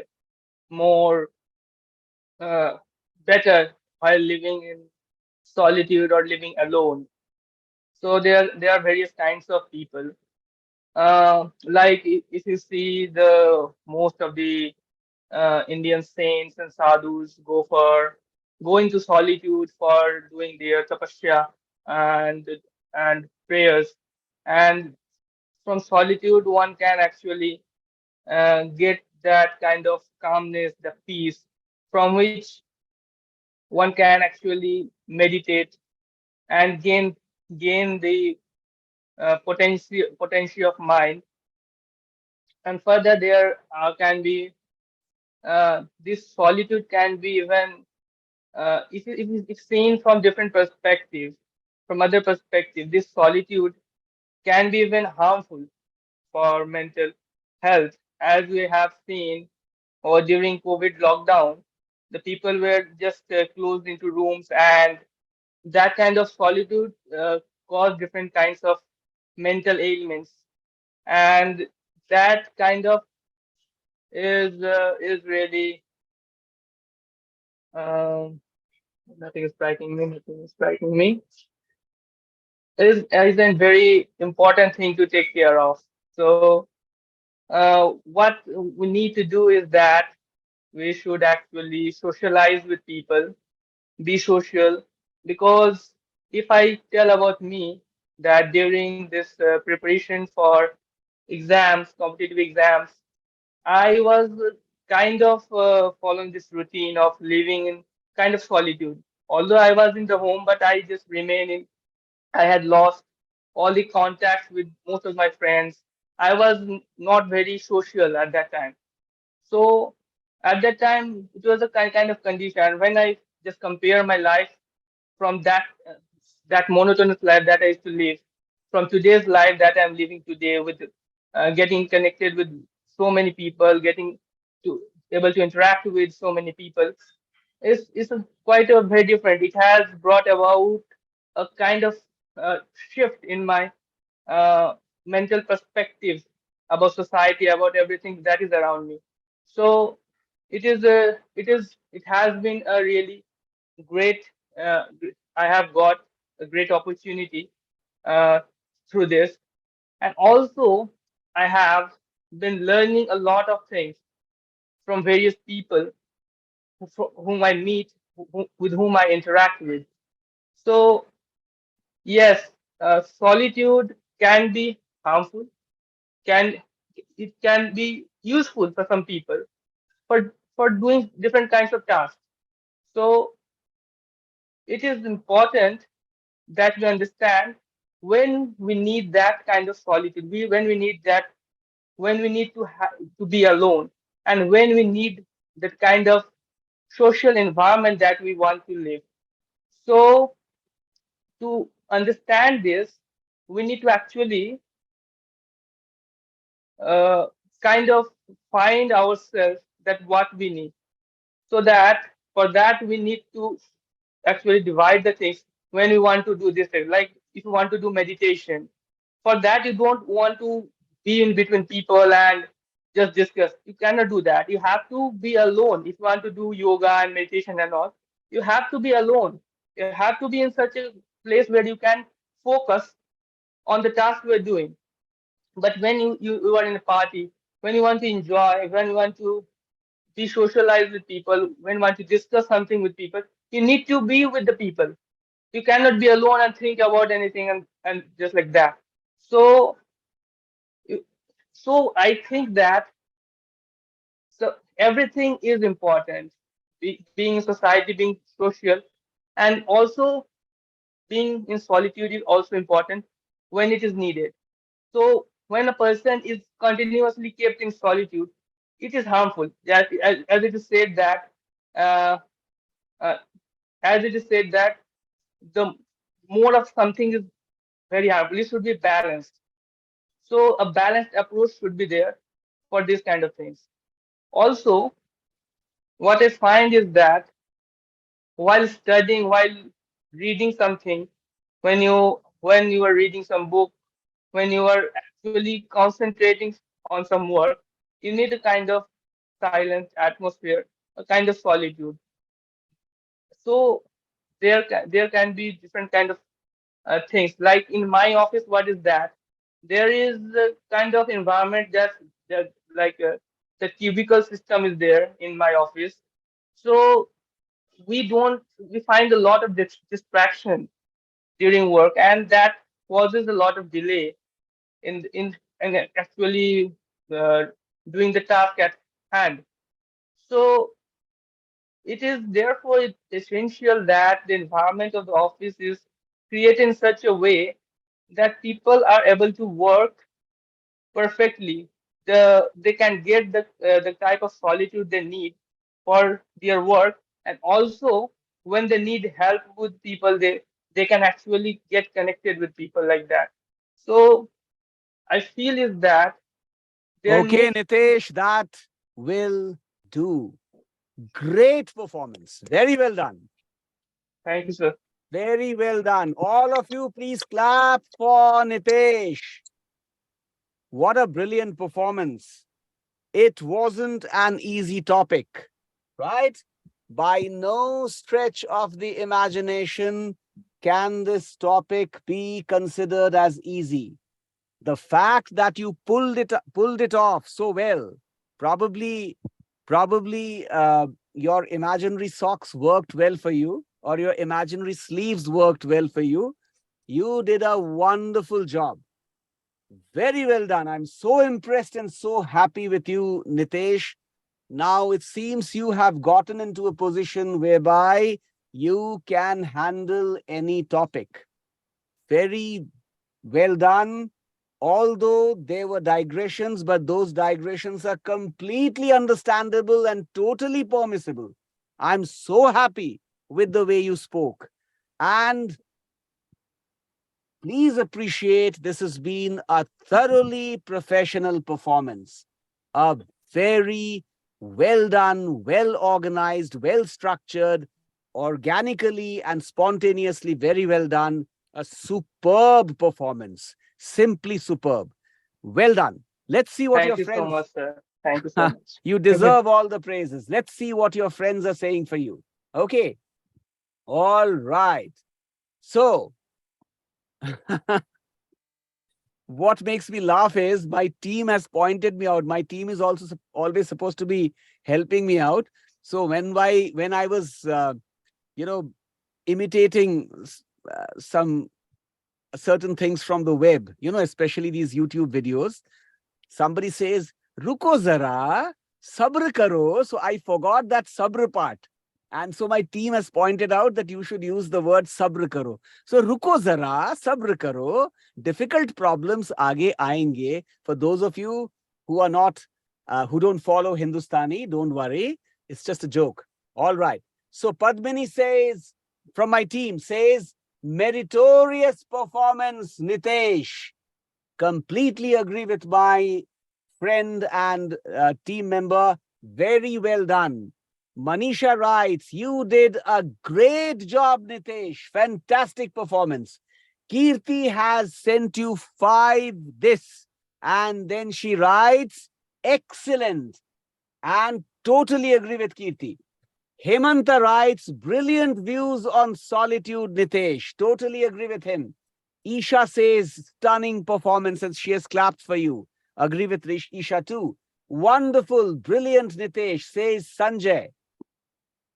more uh, better while living in solitude or living alone. So there are various kinds of people. Like if you see the most of the Indian saints and sadhus go into solitude for doing their tapasya and and prayers, and from solitude one can actually get that kind of calmness, the peace from which one can actually meditate and gain the potential of mind. And further there can be this solitude can be even if seen from different perspectives, from other perspective, this solitude can be even harmful for mental health, as we have seen or during COVID lockdown. The people were just closed into rooms, and that kind of solitude caused different kinds of mental ailments, and that kind of is really um, nothing is striking me. Nothing is striking me. Is a very important thing to take care of. So what we need to do is that we should actually socialize with people, be social, because if I tell about me that during this preparation for exams, competitive exams, I was kind of following this routine of living in kind of solitude. Although I was in the home, but I just remained in. I had lost all the contacts with most of my friends. I was not very social at that time. So at that time, it was a kind of condition. When I just compare my life from that monotonous life that I used to live, from today's life that I'm living today, with getting connected with so many people, getting to able to interact with so many people is quite a very different. It has brought about a kind of shift in my uh, mental perspectives about society, about everything that is around me. So it has been a really great. I have got a great opportunity uh, through this, and also I have been learning a lot of things from various people whom I meet, with whom I interact with. So yes, solitude can be harmful, can it can be useful for some people for doing different kinds of tasks. So it is important that we understand when we need that kind of solitude, when we need that, when we need to be alone, and when we need that kind of social environment that we want to live. So to understand this, we need to actually uh, kind of find ourselves that what we need. So that for that we need to actually divide the things when we want to do this thing. Like if you want to do meditation, for that you don't want to be in between people and just discuss. You cannot do that. You have to be alone. If you want to do yoga and meditation and all, you have to be alone. You have to be in such a place where you can focus on the task you are doing. But when you are in a party, when you want to enjoy, when you want to be socialized with people, when you want to discuss something with people, you need to be with the people. You cannot be alone and think about anything and just like that. So you- so I think that so everything is important. Being in society, being social, and also being in solitude is also important when it is needed. So when a person is continuously kept in solitude, it is harmful. As it is said that uh, uh, as it is said that the more of something is very harmful. It should be balanced. So a balanced approach should be there for these kind of things. Also, what I find is that while studying, while reading something, when you are reading some book, when you are actually concentrating on some work, you need a kind of silent atmosphere, a kind of solitude. So there can be different kind of things. Like in my office, what is that? There is a kind of environment that like the cubicle system is there in my office. So we find a lot of distraction during work, and that causes a lot of delay in and actually uh, doing the task at hand. So it is therefore essential that the environment of the office is created in such a way that people are able to work perfectly. They can get the type of solitude they need for their work, and also when they need help with people, they can actually get connected with people like that. So I feel is that there Okay, needs. Nitesh, that will do. Great performance. Very well done. Thank you, sir. Very well done. All of you, please clap for Nitesh. What a brilliant performance. It wasn't an easy topic, right? By no stretch of the imagination can this topic be considered as easy. The fact that you pulled it off so well, probably your imaginary socks worked well for you, or your imaginary sleeves worked well for you. You did a wonderful job. Very well done. I'm so impressed and so happy with you, Nitesh. Now it seems you have gotten into a position whereby you can handle any topic. Very well done. Although there were digressions, but those digressions are completely understandable and totally permissible. I'm so happy with the way you spoke. And please appreciate this has been a thoroughly professional performance. A very Well done, well organized, well structured, organically and spontaneously, very well done. A superb performance, simply superb. Well done. Let's see what Thank your you so friends. much, sir. Thank you so much. You deserve all the praises. Let's see what your friends are saying for you. Okay. All right. So, what makes me laugh is my team has pointed me out. My team is also always supposed to be helping me out. So when I was imitating some certain things from the web, especially these YouTube videos, somebody says, "Ruko zara, sabr karo." So I forgot that sabr part. And so my team has pointed out that you should use the word sabr karo. So ruko zara, sabr karo. Difficult problems aage aayenge. For those of you who are not, who don't follow Hindustani, don't worry. It's just a joke. All right. So Padmini says, from my team, says, meritorious performance, Nitesh. Completely agree with my friend and team member. Very well done. Manisha writes, you did a great job, Nitesh. Fantastic performance. Kirti has sent you 5 this. And then she writes, excellent. And totally agree with Kirti. Hemanta writes, brilliant views on solitude, Nitesh. Totally agree with him. Isha says, stunning performance, and she has clapped for you. Agree with Isha too. Wonderful, brilliant, Nitesh, says Sanjay.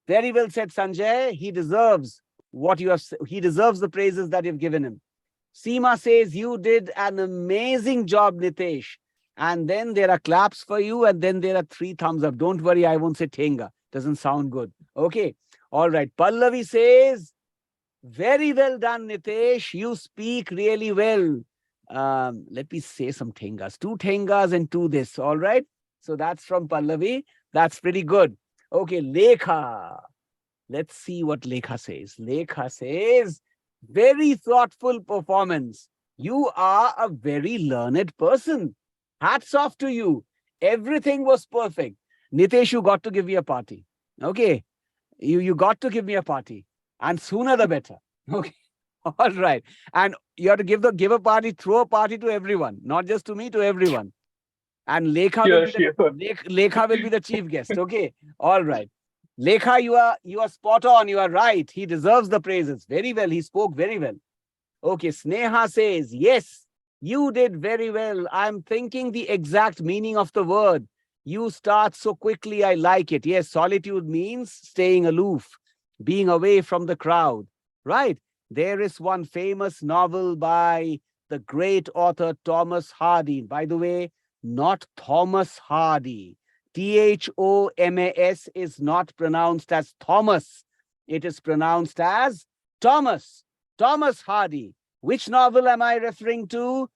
Very well said, Sanjay. He deserves what you have. He deserves the praises that you've given him. Seema says, you did an amazing job, Nitesh. And then there are claps for you, and then there are 3 thumbs up. Don't worry, I won't say Tenga. Doesn't sound good. Okay. All right. Pallavi says, very well done, Nitesh. You speak really well. Let me say some Tengas. 2 Tengas and 2 this. All right. So that's from Pallavi. That's pretty good. Okay. Lekha. Let's see what Lekha says. Lekha says, very thoughtful performance. You are a very learned person. Hats off to you. Everything was perfect. Nitesh, you got to give me a party. Okay. You got to give me a party. And sooner the better. Okay. All right. And you have to give a party, throw a party to everyone, not just to me, to everyone. And Lekha will Sure, be Lekha will be the chief guest. Okay. All right. Lekha, you are spot on. You are right. He deserves the praises. Very well. He spoke very well. Okay. Sneha says, yes, you did very well. I'm thinking the exact meaning of the word. You start so quickly. I like it. Yes, solitude means staying aloof, being away from the crowd. Right? There is one famous novel by the great author Thomas Hardy. By the way, not Thomas Hardy. Thomas is not pronounced as Thomas. It is pronounced as Thomas. Thomas Hardy. Which novel am I referring to?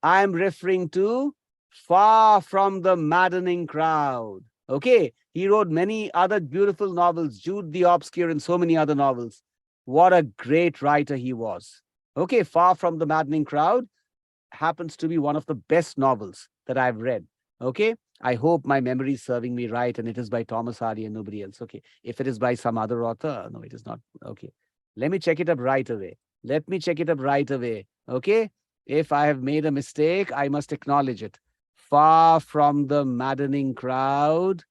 I am referring to Far from the Maddening Crowd. Okay. He wrote many other beautiful novels, Jude the Obscure and so many other novels. What a great writer he was. Okay. Far from the Maddening Crowd happens to be one of the best novels that I've read. Okay. I hope my memory is serving me right and it is by Thomas Hardy and nobody else. Okay. If it is by some other author, no, it is not. Okay. Let me check it up right away. Let me check it up right away. Okay. If I have made a mistake, I must acknowledge it. Far from the maddening crowd.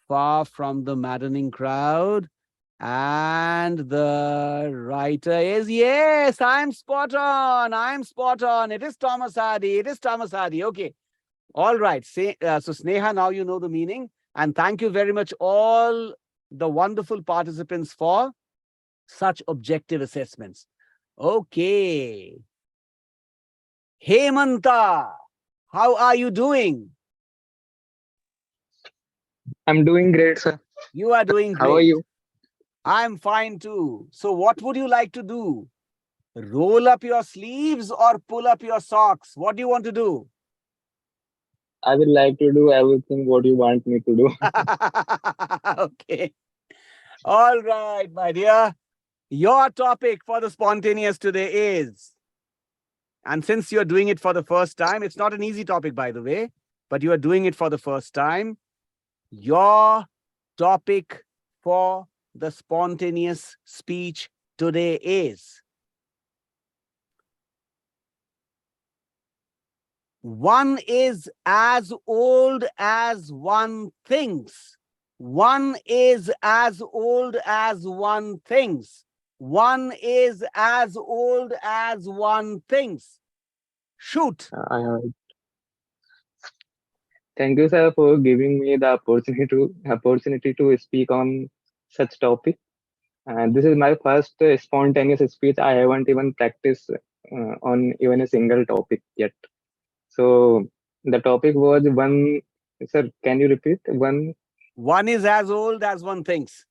Far from the maddening crowd. And the writer is, yes, I'm spot on. I'm spot on. It is Thomas Hardy. It is Thomas Hardy. Okay. All right. So Sneha, now you know the meaning. And thank you very much, all the wonderful participants, for such objective assessments. Okay. Hemanta, how are you doing? I'm doing great, sir. You are doing great. How are you? I'm fine too. So what would you like to do? Roll up your sleeves or pull up your socks? What do you want to do? I would like to do everything what you want me to do. Okay. All right, my dear. Your topic for the spontaneous today is, and since you're doing it for the first time, it's not an easy topic, by the way, but you are doing it for the first time. Your topic for the spontaneous speech today is one is as old as one thinks. One is as old as one thinks. One is as old as one thinks. Shoot. I heard. Thank you, sir, for giving me the opportunity to speak on such topic. And this is my first spontaneous speech. I haven't even practiced on even a single topic yet. So the topic was one. Sir, can you repeat one? One is as old as one thinks.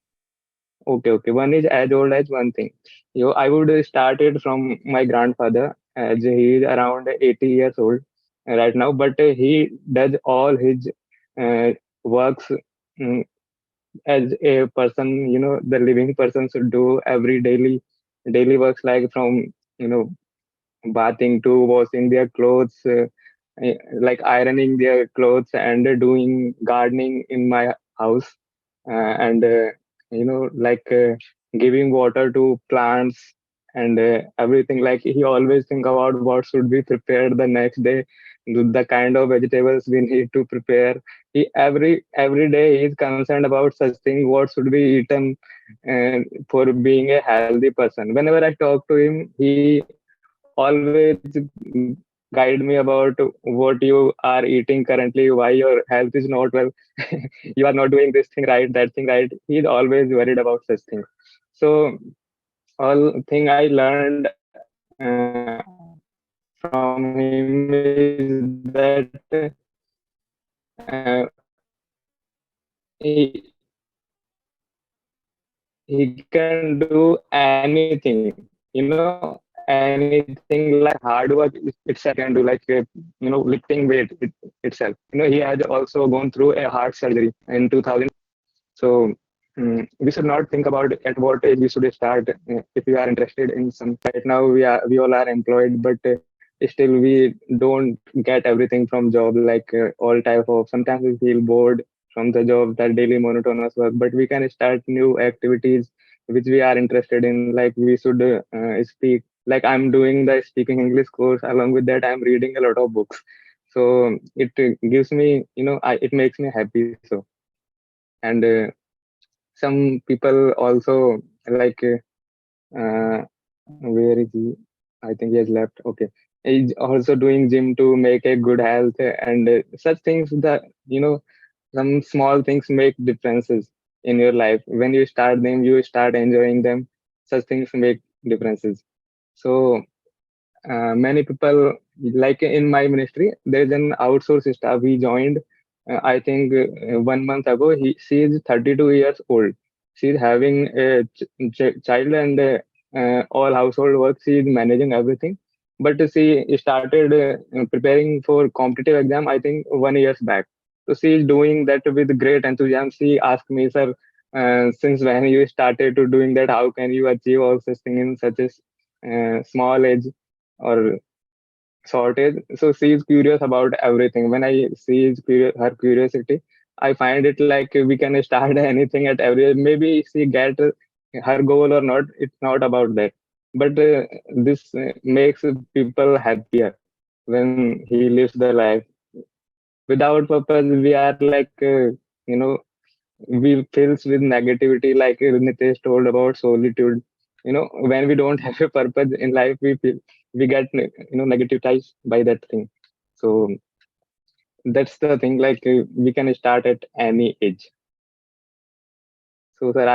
Okay, okay. One is as old as one thing. I would start it from my grandfather, as he is around 80 years old right now, but he does all his uh, works mm, as a person, the living person should do every daily works, like from, bathing to washing their clothes, like ironing their clothes and doing gardening in my house, and like giving water to plants and everything. Like he always think about what should be prepared the next day, the kind of vegetables we need to prepare. He every day he is concerned about such thing, what should be eaten for being a healthy person. Whenever I talk to him, he always guide me about what you are eating currently, why your health is not well. You are not doing this thing right, that thing right. He's always worried about such things. So all thing I learned from him is that he can do anything, anything like hard work itself he can do, like lifting weight itself. He has also gone through a heart surgery in 2000. So we should not think about at what age we should start. If you are interested in some, right now we all are employed, but still we don't get everything from job, like all type of. Sometimes we feel bored from the job, that daily monotonous work, but we can start new activities which we are interested in. Like we should speak. Like I'm doing the speaking English course. Along with that, I'm reading a lot of books. So it gives me, it makes me happy. So and some people also like where is he? I think he has left. Okay, he's also doing gym to make a good health, and such things that some small things make differences in your life. When you start them, you start enjoying them. Such things make differences. So many people, like in my ministry, there's an outsourced staff we joined. I think 1 month ago. She is 32 years old. She's having a child, and all household work. She is managing everything, but she started preparing for competitive exam, I think 1 years back. So she is doing that with great enthusiasm. She asked me, sir, since when you started to doing that, how can you achieve all such thing in such a small age or shortage? So she is curious about everything. When I see her curiosity, I find it like we can start anything at every. Maybe she get her goal or not. It's not about that, but this makes people happier when he lives the life without purpose. We are like you know we fills with negativity, like Nitesh told about solitude. When we don't have a purpose in life, we get negativized by that thing. So that's the thing, like we can start at any age. So sir,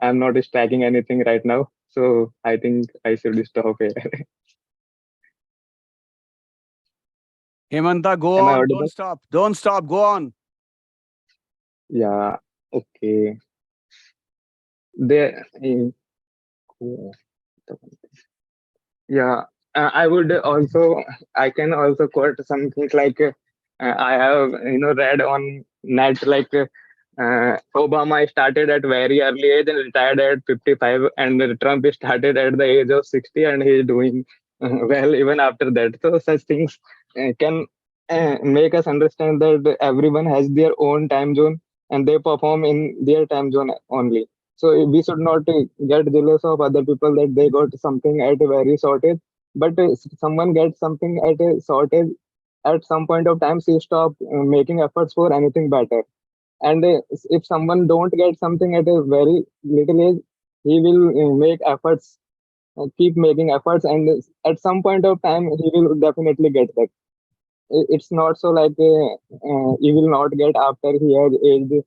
I'm not stacking anything right now, so I think I should stop here. Hemanta, go Am I on. Don't audible? stop. Don't stop. Go on. Yeah, okay. There Yeah, I would also, I can also quote some things like I have, read on net, like Obama started at very early age and retired at 55, and Trump started at the age of 60 and he's doing well even after that. So such things can make us understand that everyone has their own time zone and they perform in their time zone only. So we should not get jealous of other people that they got something at a very shortage, but someone gets something at a shortage at some point of time, she stop making efforts for anything better. And if someone don't get something at a very little age, he will make efforts, keep making efforts, and at some point of time he will definitely get that. It's not so like he will not get after he has aged,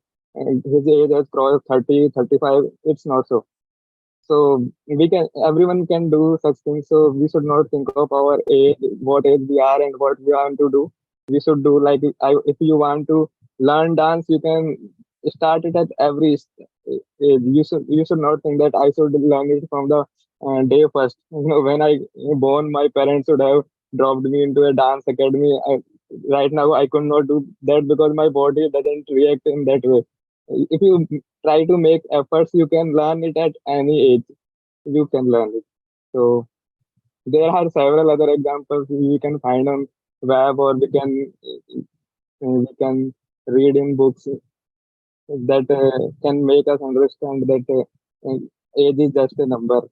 his age has crossed 30, 35. It's not so. So we can, everyone can do such things. So we should not think of our age, what age we are, and what we want to do. We should do like, if you want to learn dance, you can start it at every age. You should not think that I should learn it from the day first. When I born, my parents should have dropped me into a dance academy. Right now, I could not do that because my body doesn't react in that way. If you try to make efforts, you can learn it at any age. You can learn it. So there are several other examples we can find on web, or we can read in books that can make us understand that age is just a number.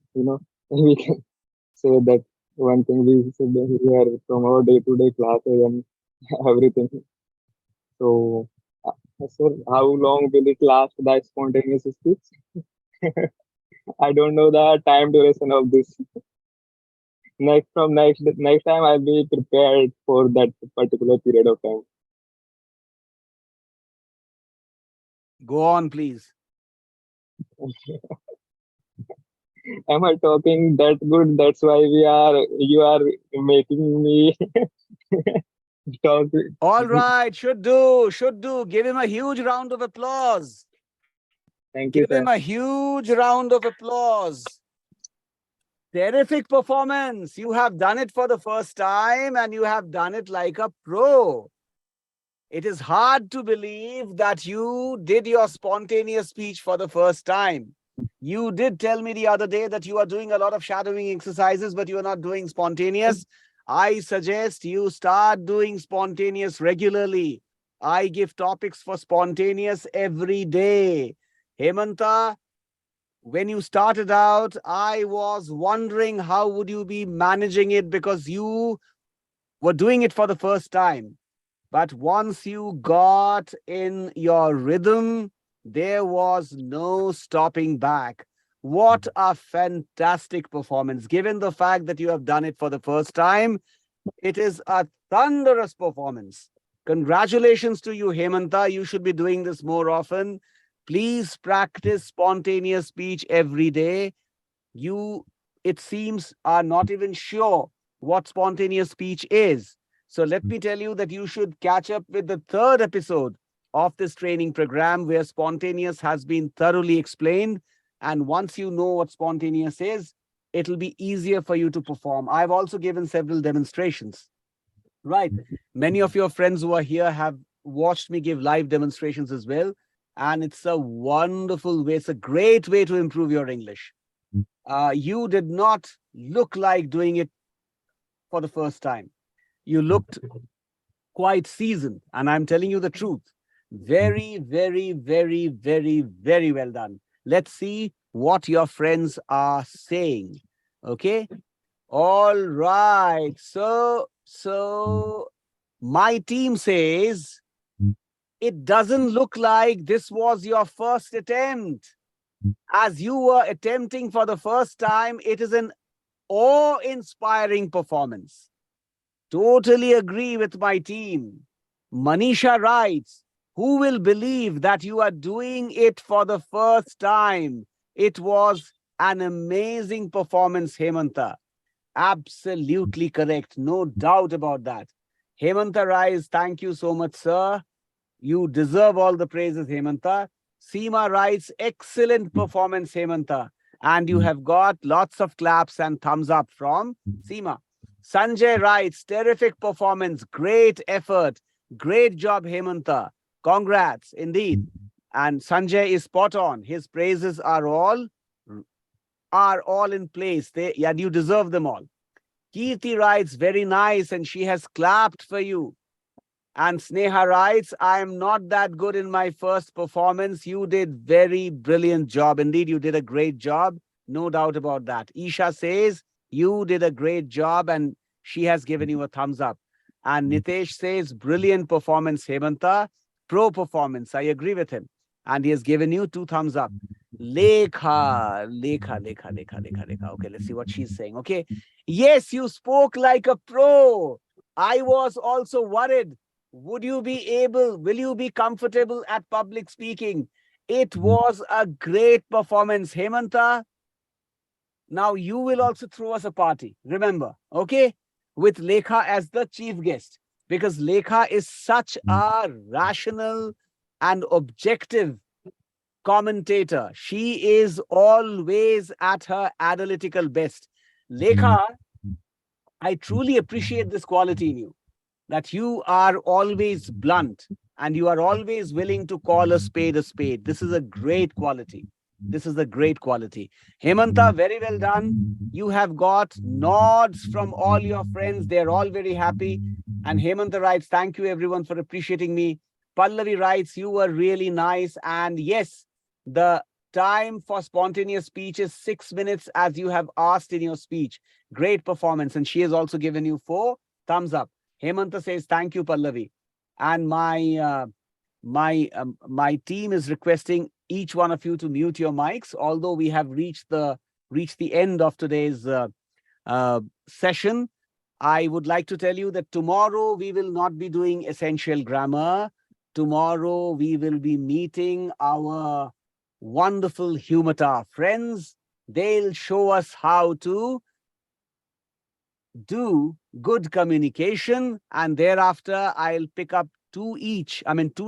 We can say that one thing we should hear from our day-to-day classes and everything. So, sir, how long will it last, the spontaneous speech? I don't know the time duration of this. Next time I'll be prepared for that particular period of time. Go on, please. Am I talking that good? That's why you are making me talk. All right, should do, should do. Give him a huge round of applause. Thank you, Give him sir. a huge round of applause. Terrific performance. You have done it for the first time and you have done it like a pro. It is hard to believe that you did your spontaneous speech for the first time. You did tell me the other day that you are doing a lot of shadowing exercises, but you are not doing spontaneous. I suggest you start doing spontaneous regularly. I give topics for spontaneous every day. Hemanta, when you started out, I was wondering how would you be managing it because you were doing it for the first time. But once you got in your rhythm, there was no stopping back. What a fantastic performance. Given the fact that you have done it for the first time, it is a thunderous performance. Congratulations to you, Hemanta. You should be doing this more often. Please practice spontaneous speech every day. You, it seems, are not even sure what spontaneous speech is. So let me tell you that you should catch up with the third episode of this training program where spontaneous has been thoroughly explained. And once you know what spontaneous is, it'll be easier for you to perform. I've also given several demonstrations. Right. Many of your friends who are here have watched me give live demonstrations as well. And it's a wonderful way, it's a great way to improve your English. You did not look like doing it for the first time. You looked quite seasoned, and I'm telling you the truth. Very, very, very, very, very well done. Let's see what your friends are saying. Okay. All right. So my team says it doesn't look like this was your first attempt. As you were attempting for the first time, it is an awe-inspiring performance. Totally agree with my team. Manisha writes, who will believe that you are doing it for the first time? It was an amazing performance, Hemanta. Absolutely correct. No doubt about that. Hemanta writes, thank you so much, sir. You deserve all the praises, Hemanta. Seema writes, excellent performance, Hemanta. And you have got lots of claps and thumbs up from Seema. Sanjay writes, terrific performance, great effort, great job, Hemanta. Congrats, indeed. And Sanjay is spot on. His praises are all in place. And you deserve them all. Kirti writes, very nice, and she has clapped for you. And Sneha writes, I am not that good in my first performance. You did very brilliant job. Indeed, you did a great job. No doubt about that. Isha says, you did a great job and she has given you a thumbs up. And Nitesh says, brilliant performance, Hemanta. Pro performance. I agree with him. And he has given you 2 thumbs up. Lekha. Okay, let's see what she's saying. Okay. Yes, you spoke like a pro. I was also worried. Will you be comfortable at public speaking? It was a great performance, Hemanta. Now you will also throw us a party, remember, okay? With Lekha as the chief guest, because Lekha is such a rational and objective commentator. She is always at her analytical best. Lekha, I truly appreciate this quality in you, that you are always blunt and you are always willing to call a spade a spade. This is a great quality. This is a great quality. Hemanta, very well done. You have got nods from all your friends. They're all very happy. And Hemanta writes, thank you everyone for appreciating me. Pallavi writes, you were really nice. And yes, the time for spontaneous speech is 6 minutes as you have asked in your speech. Great performance. And she has also given you 4 thumbs up. Hemanta says, thank you, Pallavi. And my team is requesting each one of you to mute your mics, although we have reached the end of today's session. I would like to tell you that tomorrow we will not be doing essential grammar. Tomorrow we will be meeting our wonderful Humata friends. They'll show us how to do good communication, and thereafter I'll pick up 2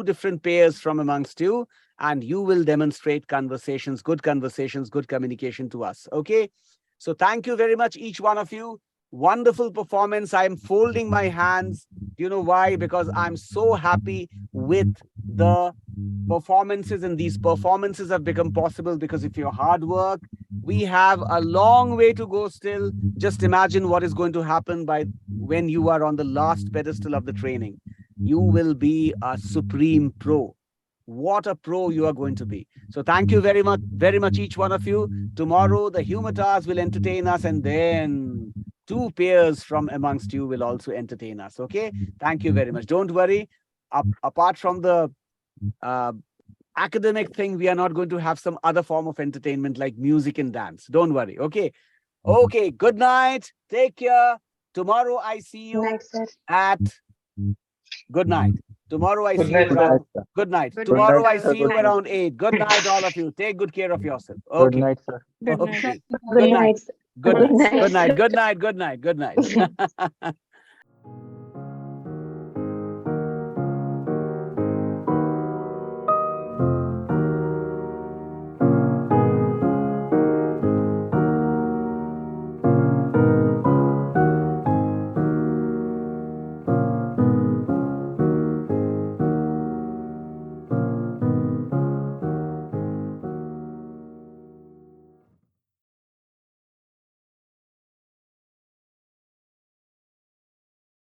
different pairs from amongst you, and you will demonstrate good communication to us. Okay, so thank you very much, each one of you. Wonderful performance. I'm folding my hands. You know why? Because I'm so happy with the performances, and these performances have become possible because of your hard work. We have a long way to go still. Just imagine what is going to happen when you are on the last pedestal of the training. You will be a supreme pro. What a pro you are going to be. So thank you very much, each one of you. Tomorrow, the Humatars will entertain us, and then 2 pairs from amongst you will also entertain us. Okay? Thank you very much. Don't worry. Apart from the academic thing, we are not going to have some other form of entertainment like music and dance. Don't worry. Okay? Okay. Good night. Take care. Tomorrow I see you at good night. Tomorrow I Good see you night, sir. around good night. Good Tomorrow night, I sir. see you Good night. around 8. Good night, all of you. Take good care of yourself. Good Okay. night, sir. Good night. Okay. Good Good night. night. Good Good night. night. Good night. Good night. Good night. Good night.